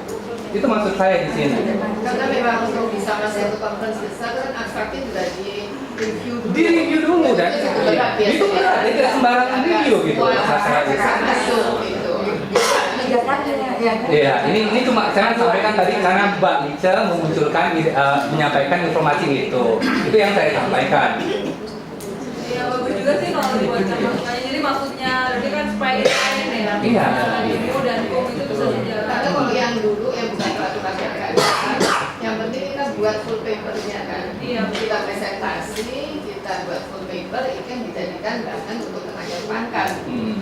Itu maksud saya di sini. Karena memang untuk bisa masuk ke konferensi besar kan abstraknya juga di-review dulu. Di-review dulu dan itu berat, dia tidak sembarangan review gitu. Iya, ini cuma saya sampaikan tadi karena Mbak Lice memunculkan menyampaikan informasi itu yang saya sampaikan. Iya bagus juga sih kalau dibuatkan makanya. Jadi maksudnya tadi kan supaya ini ya. Iya. Demo dan kum itu bisa berjalan. Karena kalau yang dulu yang bukan peraturan kan, yang penting kita buat full papernya kan. Iya. Kita presentasi, kita buat full paper, itu yang dijadikan bahan untuk tenaga perbankan.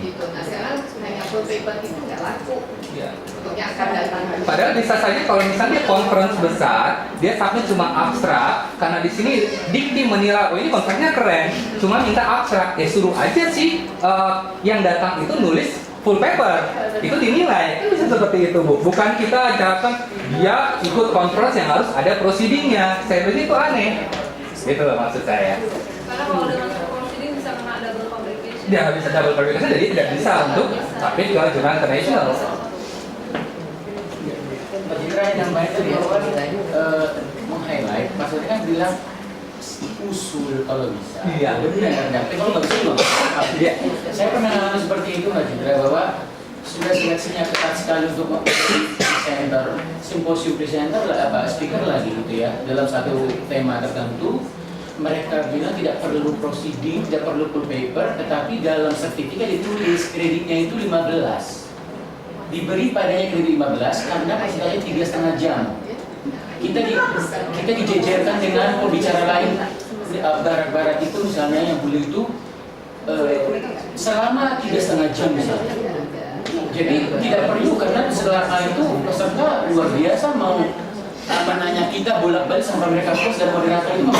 Gitu. Nah sekarang hanya full paper itu nggak laku. Iya. Untuk yang akan datang. Padahal bisa saja kalau misalnya conference besar, dia submit cuma abstrak, karena di sini dikti menilai, oh ini konferensinya keren, cuma minta abstrak, ya suruh aja sih yang datang itu nulis full paper, itu dinilai, kan bisa seperti itu Bu. Bukan kita ajarkan dia ikut conference yang harus ada proceedingnya, saya pikir itu aneh, itu loh maksud saya. Karena kalau dengan proceeding bisa kena double publication. Dia nggak bisa double publication, jadi tidak bisa untuk submit ke jurnal internasional. Penjelasan yang baik tadi meng-highlight, maksudnya kan bilang usul kalau bisa. Iya. Benar, tapi kalau nggak bisa nggak apa. Iya. Saya pernah ngalamin seperti itu Mbak Citra, bahwa sudah seleksinya ketat sekali untuk presenter, simposium presenter speaker lagi gitu ya, dalam satu tema tertentu. Mereka bilang tidak perlu proceeding, tidak perlu full paper, tetapi dalam sertifikat ditulis kreditnya itu 15. Diberi padanya kredit 15 karena persidangannya 3,5 jam. Kita dijejerkan dengan pembicara lain barat-barat itu misalnya yang beliau itu selama 3,5 jam misalnya. Jadi tidak perlu karena setelah itu peserta luar biasa mau nanya kita bolak-balik sampai mereka puas dan moderator itu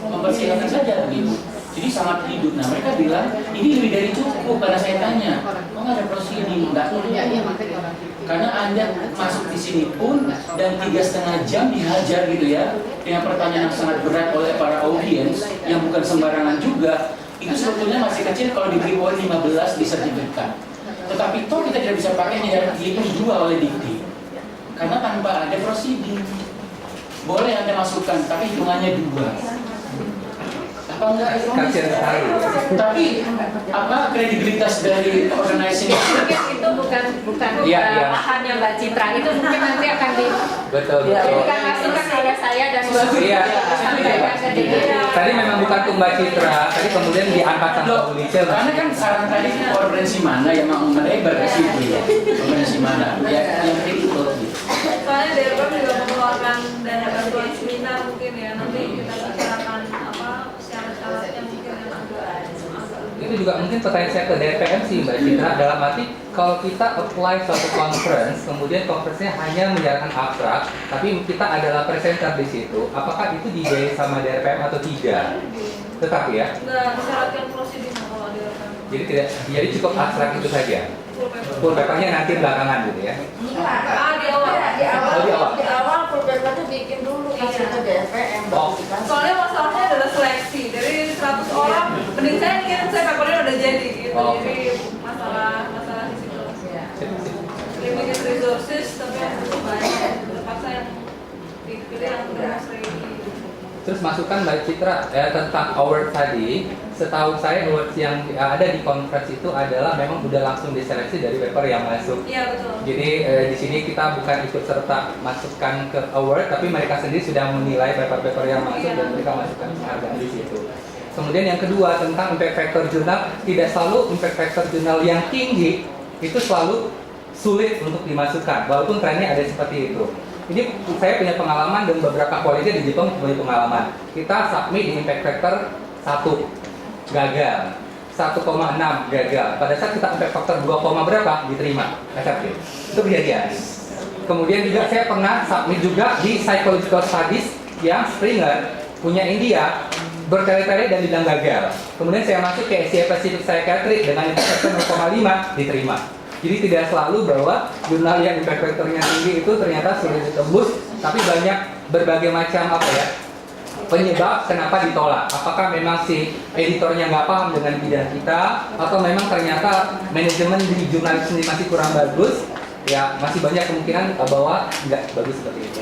mempersilakan saja begitu. Jadi sangat hidup. Nah mereka bilang ini lebih dari cukup. Karena saya tanya, kok nggak ada proceeding? Enggak. Karena Anda masuk di sini pun dan 3,5 jam dihajar gitu ya dengan pertanyaan yang sangat berat oleh para audiens yang bukan sembarangan juga. Itu sebetulnya masih kecil kalau diberi poin 15 di sertifikat. Tetapi toh kita tidak bisa pakai dan dihitung 2 oleh dikti. Karena tanpa ada proceeding. Boleh Anda masukkan, tapi hitungannya 2. Apa enggak? Kasian sekali. Tapi apa kredibilitas dari organisasi Mungkin itu bukan Iya. bahannya Mbak Citra, itu mungkin nanti akan Betul. diberikan masukan oleh saya dan Mbak Iya. sampaikan ke dia. Tadi memang bukan ke Mbak Citra, tadi kemudian diangkat sama Bu Lice. karena kan saran tadi organisasi mana yang mau melebar ke situ ya, organisasi mana ya yang itu Soalnya DRPM juga mengeluarkan dana bantuan seminar mungkin ya, nanti kita bicarakan apa syarat-syaratnya mungkin yang agak Itu juga mungkin pertanyaan saya ke DPM sih Mbak Citra, dalam arti kalau kita apply suatu conference, kemudian conference-nya hanya menjalankan abstrak, tapi kita adalah presenter di situ, apakah itu dibiayai sama DPM atau tidak? Tetap ya? nggak disyaratkan prosedur kalau DRPM. Jadi cukup abstrak itu saja. Full paper-nya nanti belakangan gitu ya. Di awal. Di awal full paper tuh bikin dulu kasih ke DPM. Soalnya masalahnya adalah seleksi dari 100 orang, mending saya kirim saya papernya udah jadi gitu. Oh. Jadi masalah di situ. Limited resources tapi yang cukup banyak, terpaksa yang dipilih yang udah sering. Terus masukan Mbak Citra tentang award tadi. Setahu saya awards yang ada di conference itu adalah memang udah langsung diseleksi dari paper yang masuk. Iya betul. Jadi di sini kita bukan ikut serta masukkan ke award, tapi mereka sendiri sudah menilai paper-paper yang masuk dan mereka masukkan penghargaan di situ. Kemudian yang kedua tentang impact factor jurnal, tidak selalu impact factor jurnal yang tinggi itu selalu sulit untuk dimasukkan, walaupun trennya ada seperti itu. Ini saya punya pengalaman dan beberapa kolega di Jepang punya pengalaman. Kita submit di impact factor 1 gagal, 1,6 gagal. Pada saat kita impact factor 2, berapa diterima, accepted. Itu kejadian. Kemudian juga saya pernah submit juga di psychological studies yang Springer punya India, bertele-tele dan bilang gagal. Kemudian saya masuk ke Asia Pacific Psychiatry dengan impact factor 0,5 diterima. Jadi tidak selalu bahwa jurnal yang impact factor-nya tinggi itu ternyata sulit ditembus, tapi banyak berbagai macam penyebab kenapa ditolak. Apakah memang si editornya nggak paham dengan bidang kita, atau memang ternyata manajemen di jurnal sendiri masih kurang bagus? Ya masih banyak kemungkinan bahwa nggak bagus seperti itu.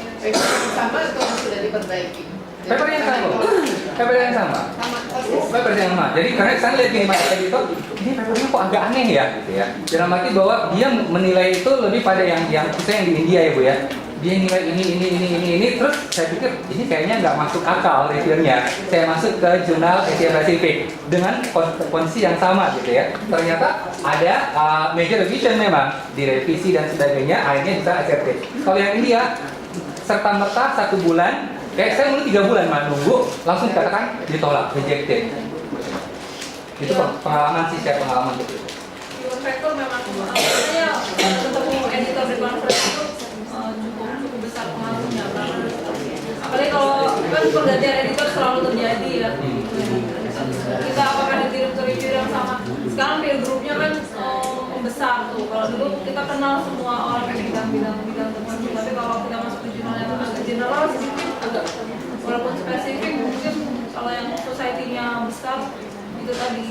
Sama itu sudah diperbaiki. Paper yang sama. Paper yang sama. Paper yang sama. Jadi karena saya lihat gini mas editor, ini papernya kok agak aneh ya, gitu ya. Dalam arti bahwa dia menilai itu lebih pada yang di India ya bu ya. Dia nilai ini, terus saya pikir ini kayaknya nggak masuk akal reviewnya. Saya masuk ke jurnal Asia Pacific dengan kondisi yang sama gitu ya. Ternyata ada major revision memang direvisi dan sebagainya, akhirnya bisa accepted. Kalau yang India serta merta 1 bulan. Kayak saya mulai 3 bulan nunggu, langsung dikatakan ditolak, rejected. Itu pengalaman sih, saya pengalaman gitu. Human factor memang sebenarnya ketemu editor di conference itu cukup besar pengaruhnya, apalagi kalau kan pergantian editor selalu terjadi ya. Kita apakah dikirim ke review yang sama? Sekarang peer groupnya kan besar tuh. Kalau dulu kita kenal semua orang yang bidang tertentu, tapi kalau kita masuk ke jurnal yang agak general agak walaupun spesifik mungkin kalau yang society-nya besar itu tadi.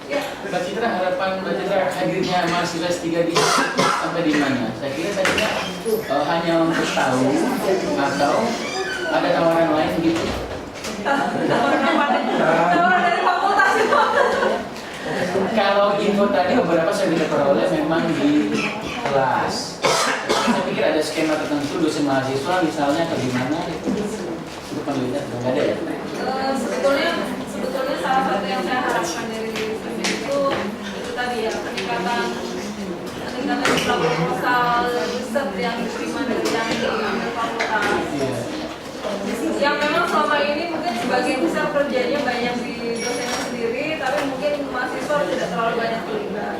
Ya. Mbak Citra, harapan Mbak Citra hadirnya mahasiswa S3 di sampai di mana? Saya kira tadinya hanya untuk tahu atau ada tawaran lain gitu. Tawaran apa nih? Tawaran dari fakultas itu. Kalau info tadi beberapa saya tidak peroleh memang di kelas. Saya pikir ada skema tertentu dosen mahasiswa misalnya atau gimana itu penelitian nggak ada ya? Sebetulnya salah satu yang saya harapkan dari studi itu tadi ya peningkatan proposal riset yang diterima dari yang diambil fakultas. Yang memang selama ini mungkin sebagian besar kerjanya banyak di dosennya sendiri, tapi mungkin mahasiswa tidak terlalu banyak terlibat.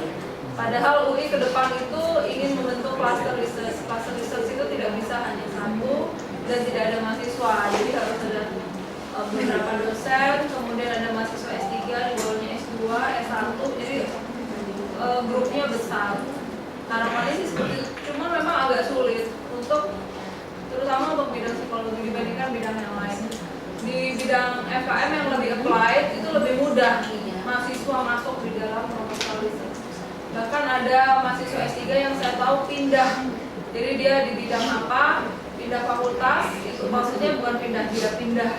Padahal UI ke depan itu ingin membentuk cluster research. Cluster research itu tidak bisa hanya satu dan tidak ada mahasiswa. Jadi harus ada beberapa dosen, kemudian ada mahasiswa S3, di bawahnya S2, S1. Jadi grupnya besar. Harapannya sih seperti itu. Cuma memang agak sulit untuk terutama untuk bidang psikologi dibandingkan bidang yang lain. Di bidang FKM yang lebih applied itu lebih mudah mahasiswa masuk di dalam proposal research. Bahkan ada mahasiswa S3 yang saya tahu pindah. Jadi dia di bidang apa, pindah fakultas, itu maksudnya bukan pindah, dia pindah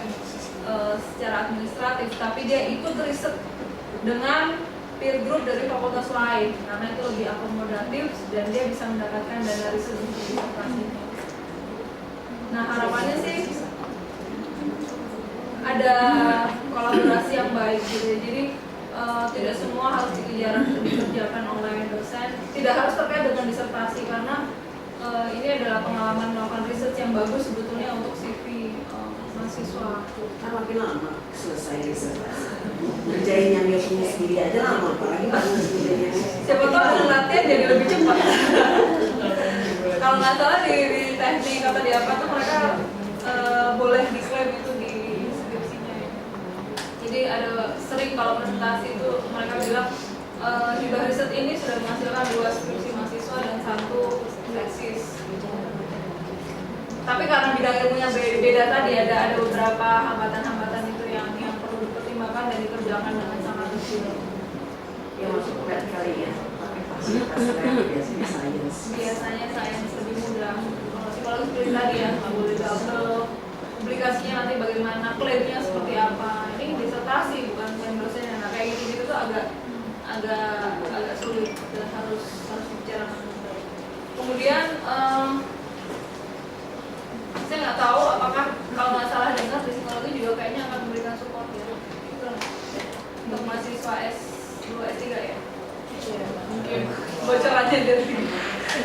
secara administratif, tapi dia ikut riset dengan peer group dari fakultas lain, karena itu lebih akomodatif dan dia bisa mendapatkan dana riset untuk disertasinya. Nah harapannya sih ada kolaborasi yang baik gitu. Jadi tidak semua harus dikerjakan oleh dosen, tidak harus terkait dengan disertasi karena ini adalah pengalaman melakukan riset yang bagus sebetulnya untuk CV mahasiswa. Kan makin lama selesai riset. Ngerjain yang dia punya sendiri aja lama, apalagi pas sendirinya. Siapa tahu dengan latihan jadi lebih cepat. Kalau nggak salah di teknik atau di apa tuh mereka boleh diklaim itu di skripsinya ya. Jadi ada sering kalau presentasi itu mereka bilang hibah riset ini sudah menghasilkan 2 skripsi mahasiswa dan 1 tesis. Tapi karena bidang ilmunya beda tadi ada beberapa hambatan-hambatan itu yang perlu dipertimbangkan dan dikerjakan dengan sangat detail. Ya masuk berat kali ya. Biasanya sains lebih mudah. Kalau psikologi seperti tadi ya nggak boleh double, publikasinya nanti bagaimana, klaimnya seperti apa. Ini disertasi bukan dosennya. Nah kayak gitu tuh agak sulit dan harus dibicarakan. Kemudian saya nggak tahu apakah kalau nggak salah dengar di psikologi juga kayaknya akan memberikan support ya untuk mahasiswa S2 S3 ya. Mungkin bocorannya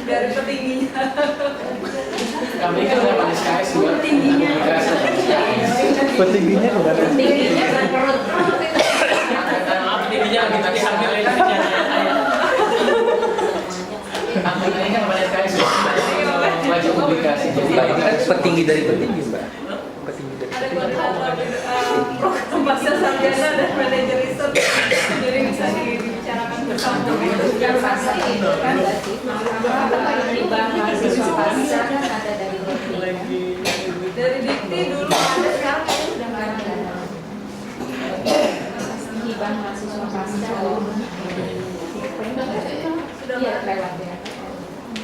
dari petingginya. Kami kan dapat SKS juga. Petingginya bukan perut. Maaf tingginya lagi tadi hamil ini ini kan dapat SKS wajib publikasi. Jadi Mbak, ini kan petinggi dari petinggi, Mbak. Petinggi dari Ada petinggi. koordinator program pasca sarjana dan manajer riset, jadi bisa dibicarakan bersama. Yang pasti itu kan timbang mahasiswa pasca kan ada dari Dikti. Dari Dikti dulu ada, sekarang kayaknya sudah nggak ada. Timbang mahasiswa pasca Sudah iya nggak ada. lewat ya.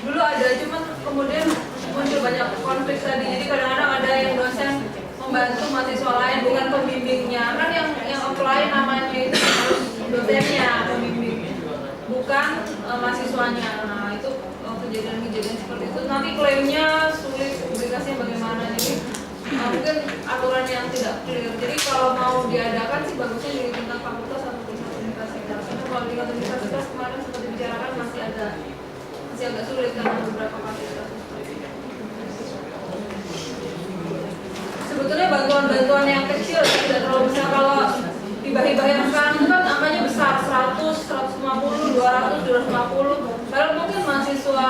Dulu ada, cuman kemudian muncul banyak konflik tadi. Jadi kadang-kadang ada yang dosen membantu mahasiswa lain bukan pembimbingnya. Kan yang apply namanya itu harus dosennya pembimbing, bukan mahasiswanya. Nah itu kejadian-kejadian seperti itu. Nanti klaimnya sulit, publikasinya bagaimana. Jadi mungkin aturan yang tidak clear. Jadi kalau mau diadakan sih bagusnya di tingkat fakultas atau tingkat universitas. Karena kalau di tingkat universitas kemarin seperti dibicarakan masih agak sulit karena beberapa fasilitas. Sebetulnya bantuan-bantuan yang kecil tidak terlalu besar. Kalau hibah-hibah yang sekarang itu kan angkanya besar, 100, 150, 200, 250. Kalau mungkin mahasiswa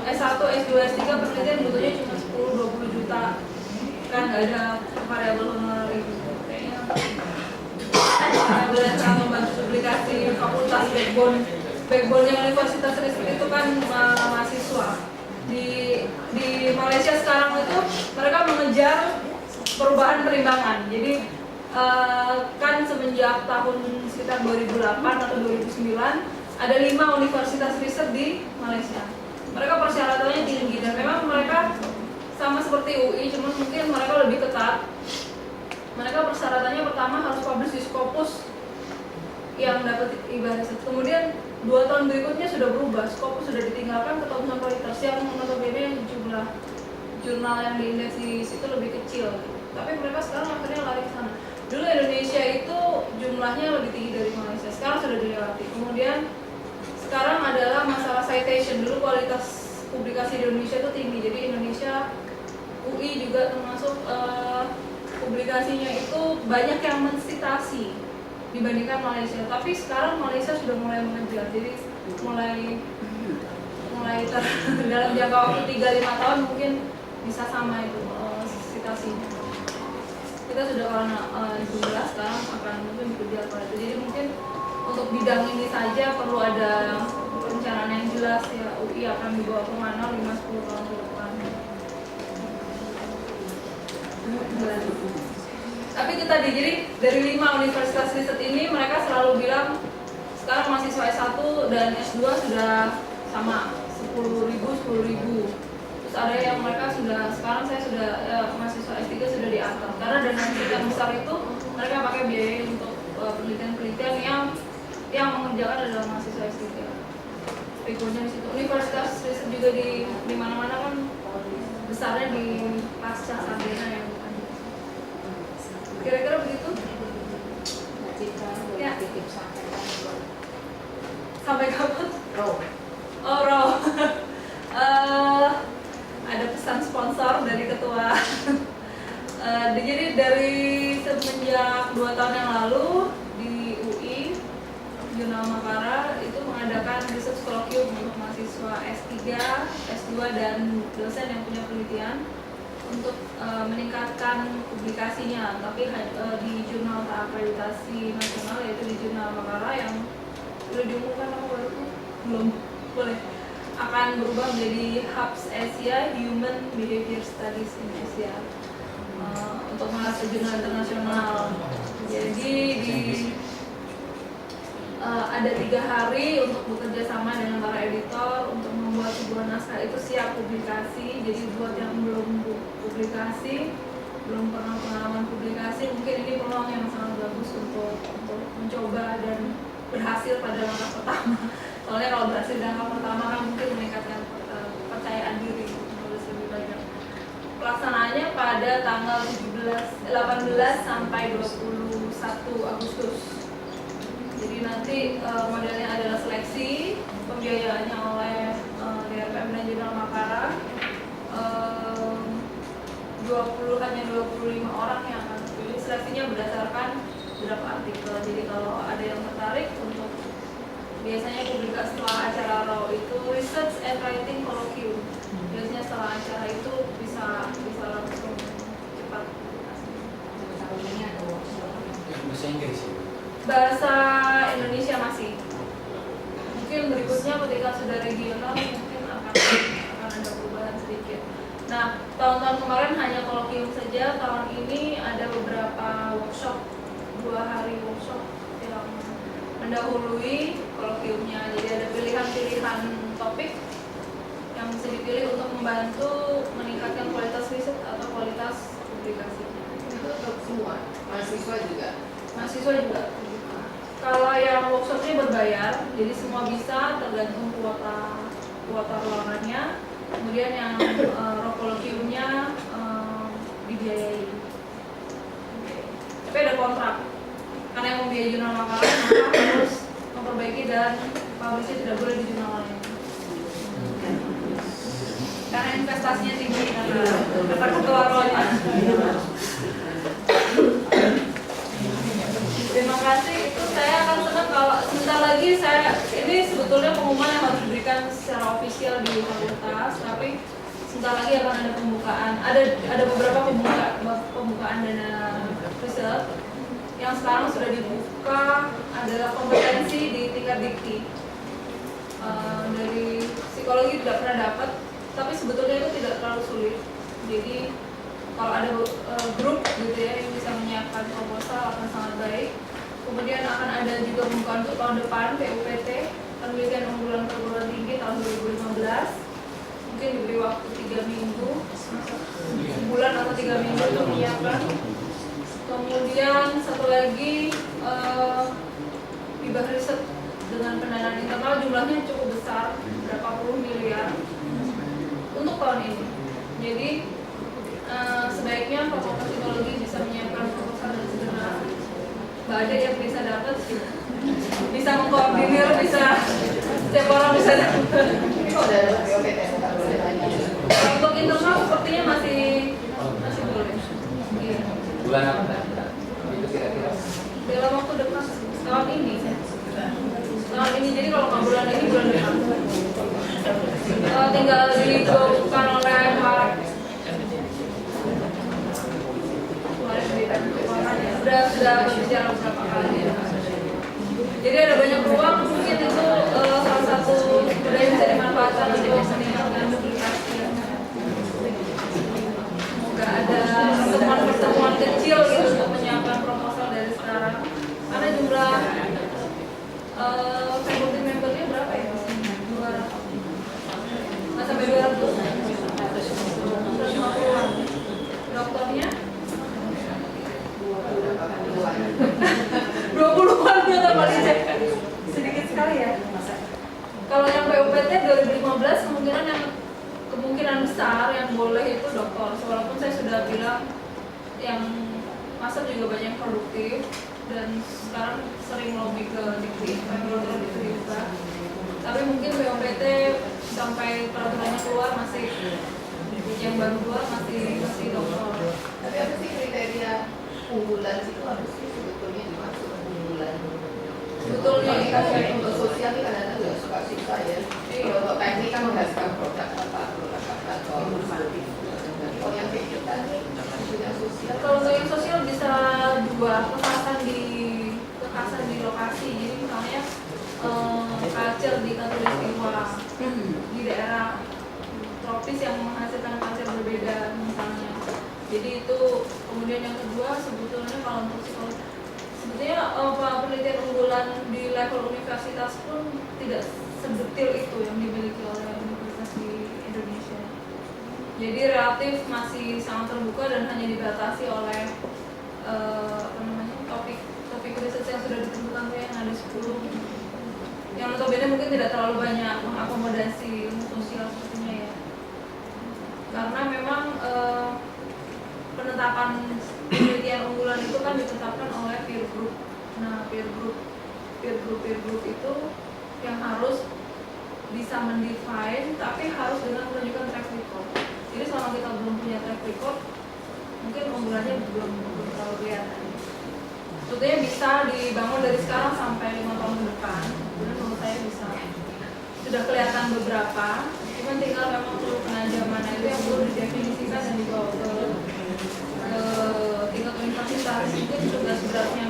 S1, S2, S3 penelitian butuhnya cuma 10-20 juta. Kan nggak ada variabel honorer itu. Kayaknya variabel yang sangat membantu publikasi fakultas backbone-nya universitas riset itu kan mahasiswa. Di Malaysia sekarang itu mereka mengejar perubahan perimbangan. Jadi kan semenjak tahun sekitar 2008 atau 2009 ada 5 universitas riset di Malaysia. Mereka persyaratannya tinggi dan memang mereka sama seperti UI, cuman mungkin mereka lebih ketat. Mereka persyaratannya pertama harus publish di Scopus yang dapat hibah riset. Kemudian 2 tahun berikutnya sudah berubah, Scopus sudah ditinggalkan ke Thomson Reuters yang notabene jumlah jurnal yang diindeks di situ lebih kecil. Tapi mereka sekarang akhirnya lari ke sana. Dulu Indonesia itu jumlahnya lebih tinggi dari Malaysia, sekarang sudah dilewati. Kemudian sekarang adalah masalah citation. Dulu kualitas publikasi di Indonesia itu tinggi, jadi Indonesia UI juga termasuk publikasinya itu banyak yang mensitasi dibandingkan Malaysia. Tapi sekarang Malaysia sudah mulai mengejar, jadi mulai dalam jangka waktu 3-5 tahun mungkin bisa sama itu citasinya. Kita sudah karena jumlah sekarang akan mungkin dikejar pada itu. Jadi mungkin untuk bidang ini saja perlu ada perencanaan yang jelas ya. UI akan dibawa kemana 5-10 tahun ke depan. Tapi itu tadi, jadi dari 5 universitas riset ini mereka selalu bilang sekarang mahasiswa S1 dan S2 sudah sama 10.000. Terus ada yang mereka sudah, sekarang saya sudah mahasiswa S3 sudah di atas. Karena dana penelitian besar itu mereka pakai biaya untuk penelitian-penelitian yang mengerjakan adalah mahasiswa S3. Pegonya di situ. Universitas riset juga di mana-mana kan besarnya di pasca sarjana yang bukan. Kira-kira begitu? Ya. Sampai kapan? Row. Oh, Row. Ada pesan sponsor dari ketua. Jadi dari semenjak 2 tahun yang lalu di UI, Jurnal Makara itu mengadakan research colloquium untuk mahasiswa S3, S2 dan dosen yang punya penelitian untuk meningkatkan publikasinya, tapi di jurnal terakreditasi nasional, yaitu di Jurnal Makara yang sudah diumumkan apa baru? Belum, boleh. Akan berubah menjadi HUBS Asia, Human Behavior Studies in Asia, untuk masuk jurnal internasional. Jadi ada 3 hari untuk bekerja sama dengan para editor untuk membuat sebuah naskah itu siap publikasi. Jadi buat yang belum publikasi belum pernah pengalaman publikasi, mungkin ini peluang yang sangat bagus untuk mencoba dan berhasil pada langkah pertama. Soalnya kalau berhasil di langkah pertama kan mungkin meningkatkan kepercayaan diri menulis lebih banyak. Pelaksanaannya pada tanggal 18 sampai 21 Agustus. Jadi nanti modelnya adalah seleksi, pembiayaannya oleh DRPM dan Jurnal Makara. 25 orang yang akan terpilih. Seleksinya berdasarkan beberapa artikel. Jadi kalau ada yang tertarik untuk biasanya publikasi setelah acara RAW itu Research and Writing Colloquium. Biasanya setelah acara itu bisa langsung cepat publikasi. Tahun ini ada workshop. Bahasa Inggris ya? Bahasa Indonesia masih. Mungkin berikutnya ketika sudah regional mungkin akan ada perubahan sedikit. Nah, tahun-tahun kemarin hanya kolokvium saja. Tahun ini ada beberapa workshop, 2 hari workshop yang mendahului kolokviumnya. Jadi ada pilihan-pilihan topik yang bisa dipilih untuk membantu meningkatkan kualitas riset atau kualitas publikasinya. Itu untuk semua, mahasiswa juga. Mahasiswa juga. Kalau yang workshopnya berbayar, jadi semua bisa tergantung kuota ruangannya. Kemudian yang kolokviumnya dibiayai. Tapi ada kontrak. Karena yang membiayai jurnal makalah maka harus memperbaiki dan publishnya tidak boleh di jurnal lain. Karena investasinya tinggi karena kata ketua rohnya. Terima kasih. Itu saya akan senang kalau sebentar lagi ini sebetulnya pengumuman yang harus diberikan secara ofisial di fakultas, tapi sebentar lagi akan ada pembukaan. Ada beberapa pembukaan dana riset yang sekarang sudah dibuka adalah kompetensi di tingkat dikti. Dari psikologi tidak pernah dapat, tapi sebetulnya itu tidak terlalu sulit. Jadi kalau ada grup gitu ya yang bisa menyiapkan proposal akan sangat baik. Kemudian akan ada juga pembukaan untuk tahun depan PUPT, penelitian unggulan perguruan tinggi tahun 2015. Mungkin diberi waktu 3 minggu, sebulan atau 3 minggu untuk menyiapkan. Kemudian satu lagi hibah riset dengan pendanaan internal, jumlahnya cukup besar, berapa puluh miliar untuk tahun ini. Jadi sebaiknya Fakultas Psikologi bisa menyiapkan proposal dan segera Mbak Ade yang bisa dapat, bisa mengkoordinir, bisa setiap orang bisa dapat. Ini kalau dari POPT nggak boleh lagi. Untuk internal sepertinya masih boleh. Iya. Bulan apa tadi? Itu kira-kira. Dalam waktu dekat tahun ini. Jadi kalau nggak bulan ini, bulan depan. Tinggal dibutuhkan oleh Pak. Sudah berbicara beberapa kali. Jadi ada banyak ruang, mungkin itu salah satu budaya yang bisa dimanfaatkan untuk meningkatkan publikasi. Semoga ada pertemuan kecil gitu untuk menyiapkan proposal dari sekarang. Karena jumlah faculty membernya berapa ya? 200. Nggak sampai 200. 150-an. Dokternya 20-an udah paling sedikit sekali ya. Kalau yang PUPT 2015 kemungkinan besar yang boleh itu dokter. Walaupun saya sudah bilang yang master juga banyak produktif dan sekarang sering lobby ke dikti, dokter dikti juga. Tapi mungkin PUPT sampai peraturannya keluar masih yang baru keluar masih dokter. Tapi apa sih kriteria unggulan itu harus sebetulnya dimasukkan unggulan? Sebetulnya untuk sosial ini kadang-kadang juga suka susah ya. Kalau untuk teknik kan menghasilkan produk apa, produk atau normatif. Kalau yang kayak kita nih punya sosial. kalau untuk yang sosial bisa 2 kekhasan di lokasi. Jadi misalnya culture di Katulistiwa di daerah tropis yang menghasilkan culture berbeda misalnya. Jadi itu. Kemudian yang kedua sebetulnya kalau untuk psikologi, sebetulnya penelitian unggulan di level universitas pun tidak sedetil itu yang dimiliki oleh universitas di Indonesia. Jadi relatif masih sangat terbuka dan hanya dibatasi oleh topik riset yang sudah ditentukan tuh yang ada 10. Yang notabene mungkin tidak terlalu banyak mengakomodasi ilmu sosial sepertinya ya. Karena memang penetapan penelitian unggulan itu kan ditetapkan oleh peer group. Nah, peer group itu yang harus bisa mendefine, tapi harus dengan menunjukkan track record. Jadi selama kita belum punya track record, mungkin unggulannya belum terlalu kelihatan. Sebetulnya bisa dibangun dari sekarang sampai 5 tahun ke depan. Kemudian menurut saya bisa sudah kelihatan beberapa, cuman tinggal memang perlu penajaman itu yang perlu didefinisikan dan dibawa ke tingkat universitas. Mungkin tugas beratnya